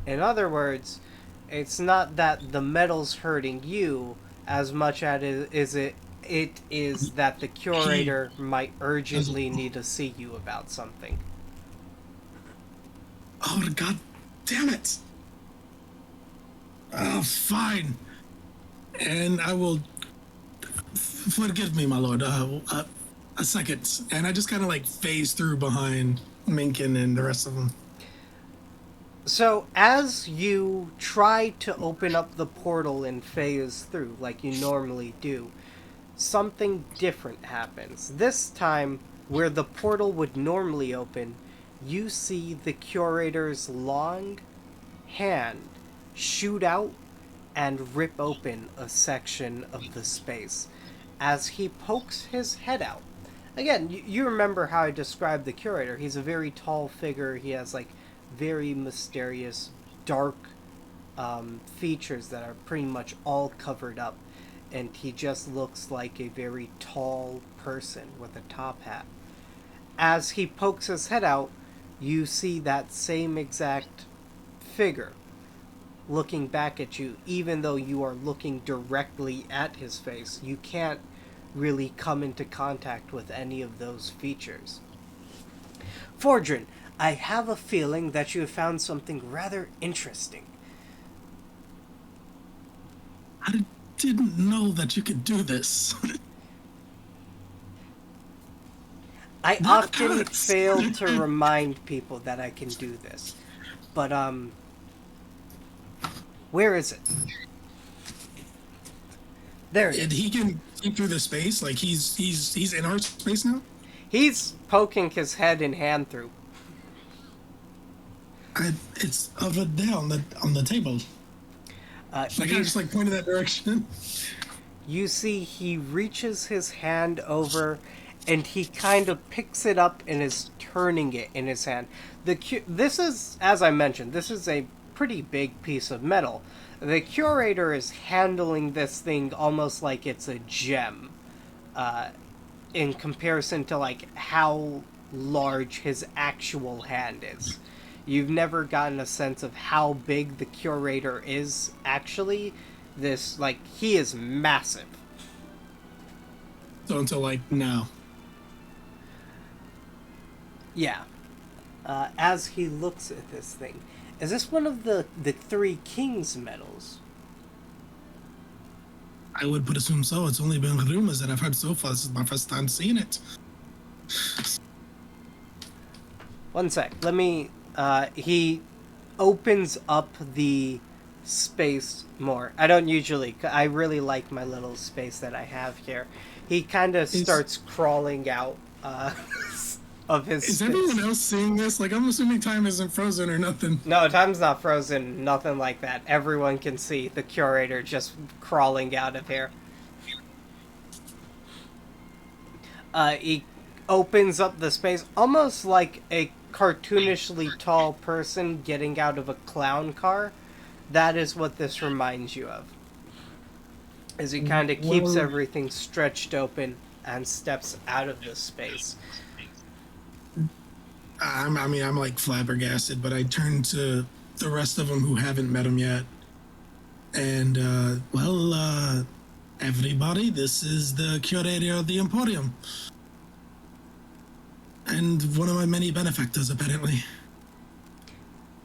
In other words, it's not that the metal's hurting you as much as it is that the curator might urgently need to see you about something. Oh, god damn it. Oh, fine. And I will... Forgive me, my lord. A second. And I just kind of like phase through behind Minkin and the rest of them. So, as you try to open up the portal and phase through, like you normally do, something different happens. This time, where the portal would normally open, you see the curator's long hand shoot out and rip open a section of the space. As he pokes his head out. Again, you remember how I described the curator. He's a very tall figure. He has like very mysterious, dark features that are pretty much all covered up. And he just looks like a very tall person with a top hat. As he pokes his head out, you see that same exact figure looking back at you, even though you are looking directly at his face. You can't really come into contact with any of those features. Fordrin, I have a feeling that you have found something rather interesting. I didn't know that you could do this. I often fail to remind people that I can do this. But, where is it? There it is. And he can see through the space? Like he's in our space now? He's poking his head and hand through. It's over there on the table. Like I just like pointed that direction. You see he reaches his hand over and he kind of picks it up and is turning it in his hand. This is, as I mentioned, this is a pretty big piece of metal. The curator is handling this thing almost like it's a gem, in comparison to like how large his actual hand is. You've never gotten a sense of how big the curator is actually. This, like, he is massive. So until like now. Yeah. As he looks at this thing, is this one of the three kings' medals? I would assume so. It's only been rumors that I've heard so far. This is my first time seeing it. One sec. Let me. He opens up the space more. I don't usually. I really like my little space that I have here. He kind of starts crawling out of his Is space. everyone else seeing this? Like, I'm assuming time isn't frozen or nothing. No, time's not frozen. Nothing like that. Everyone can see the curator just crawling out of here. He opens up the space almost like a cartoonishly tall person getting out of a clown car. That is what this reminds you of. As he kind of keeps everything stretched open and steps out of this space. I'm like flabbergasted, but I turn to the rest of them who haven't met him yet. And, everybody, this is the curator of the Emporium. And one of my many benefactors, apparently.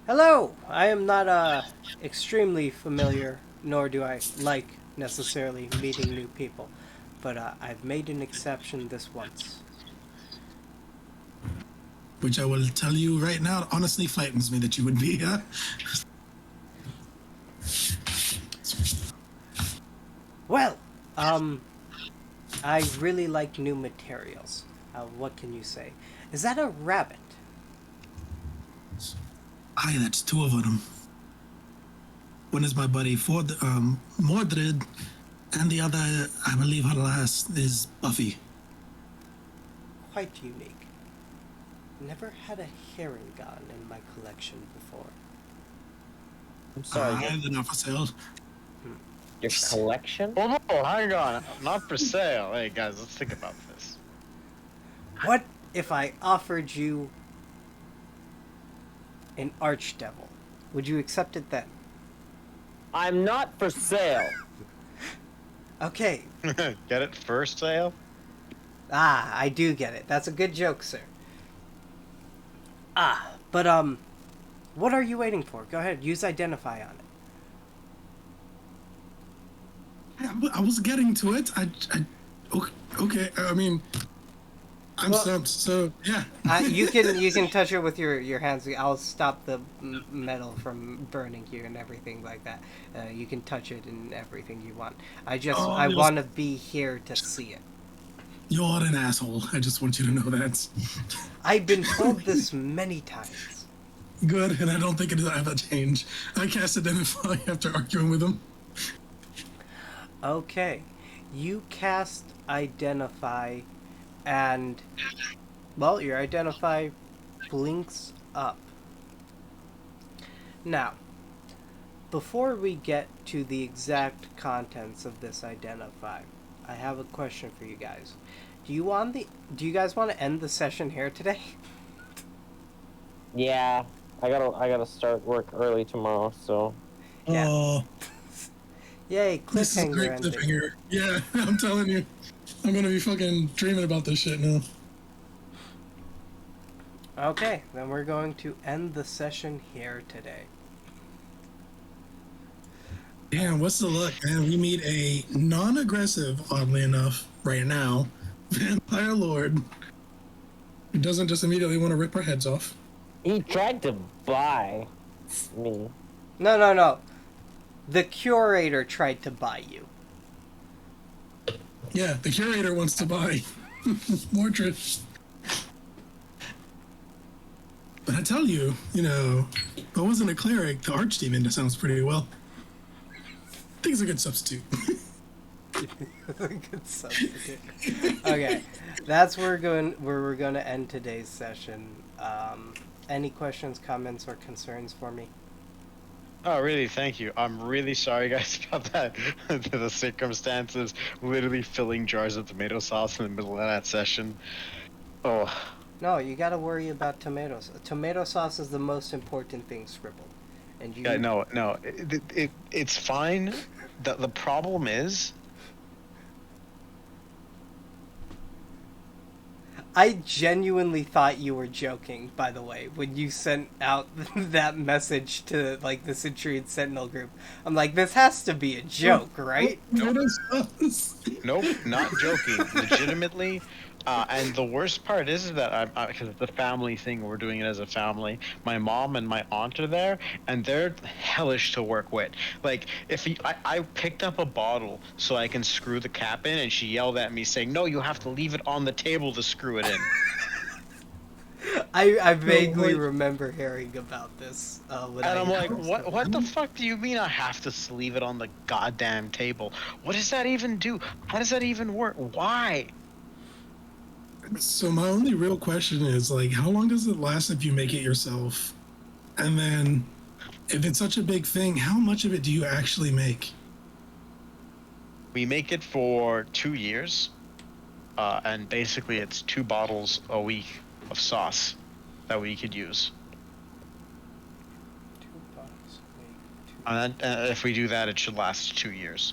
Hello! I am not, extremely familiar, nor do I like necessarily meeting new people. But, I've made an exception this once. Which I will tell you right now, honestly frightens me that you would be here. Well, I really like new materials. What can you say? Is that a rabbit? Aye, that's two of them. One is my buddy Mordred, and the other, I believe her last is Buffy. Quite unique. Never had a herring gun in my collection before. I'm sorry. They're not for sale. Your collection? Oh no, hang on. Not for sale. Hey guys, let's think about this. What if I offered you an archdevil? Would you accept it then? I'm not for sale. Okay. Get it for sale? Ah, I do get it. That's a good joke, sir. But what are you waiting for? Go ahead, use identify on it. I was getting to it. Okay. I mean, I'm stumped. So yeah. You can touch it with your hands. I'll stop the metal from burning you and everything like that. You can touch it and everything you want. I want to be here to see it. You're an asshole. I just want you to know that. I've been told this many times. Good, and I don't think it'll ever change. I cast Identify after arguing with him. Okay. You cast Identify, and, well, your Identify blinks up. Now, before we get to the exact contents of this Identify, I have a question for you guys. Do you guys want to end the session here today? Yeah, I gotta start work early tomorrow, so. Yeah. Oh, Yay, this is a cliffhanger great ending. cliffhanger. Yeah, I'm telling you. I'm gonna be fucking dreaming about this shit now. Okay, then we're going to end the session here today. Damn, what's the luck, man? We meet a non-aggressive, oddly enough, right now, vampire lord who doesn't just immediately want to rip our heads off. He tried to buy me. No. The curator tried to buy you. Yeah, the curator wants to buy Mordred. But I tell you, if I wasn't a cleric, the archdemon sounds pretty well. think it's a good substitute. Good substitute. Okay, that's where we're going to end today's session. Any questions, comments, or concerns for me? Oh, really? Thank you. I'm really sorry, guys, about that. The circumstances, literally filling jars of tomato sauce in the middle of that session. Oh, No, you got to worry about tomatoes. Tomato sauce is the most important thing, Scribble. And you. yeah, no, no. It's fine. The problem is, I genuinely thought you were joking, by the way, when you sent out that message to like the Sintrian Sentinel group. I'm like, this has to be a joke, right? Tomato sauce. nope, not joking. Legitimately. And the worst part is that because it's a family thing, we're doing it as a family. My mom and my aunt are there, and they're hellish to work with. Like, I picked up a bottle so I can screw the cap in, and she yelled at me saying, "No, you have to leave it on the table to screw it in." I vaguely remember hearing about this. And I'm like, what the fuck do you mean I have to leave it on the goddamn table? What does that even do? How does that even work? Why? So my only real question is like, how long does it last if you make it yourself? And then, if it's such a big thing, how much of it do you actually make? We make it for 2 years, and basically it's 2 bottles a week of sauce that we could use. And if we do that, it should last 2 years.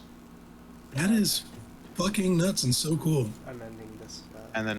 That is fucking nuts and so cool. I'm ending this. And then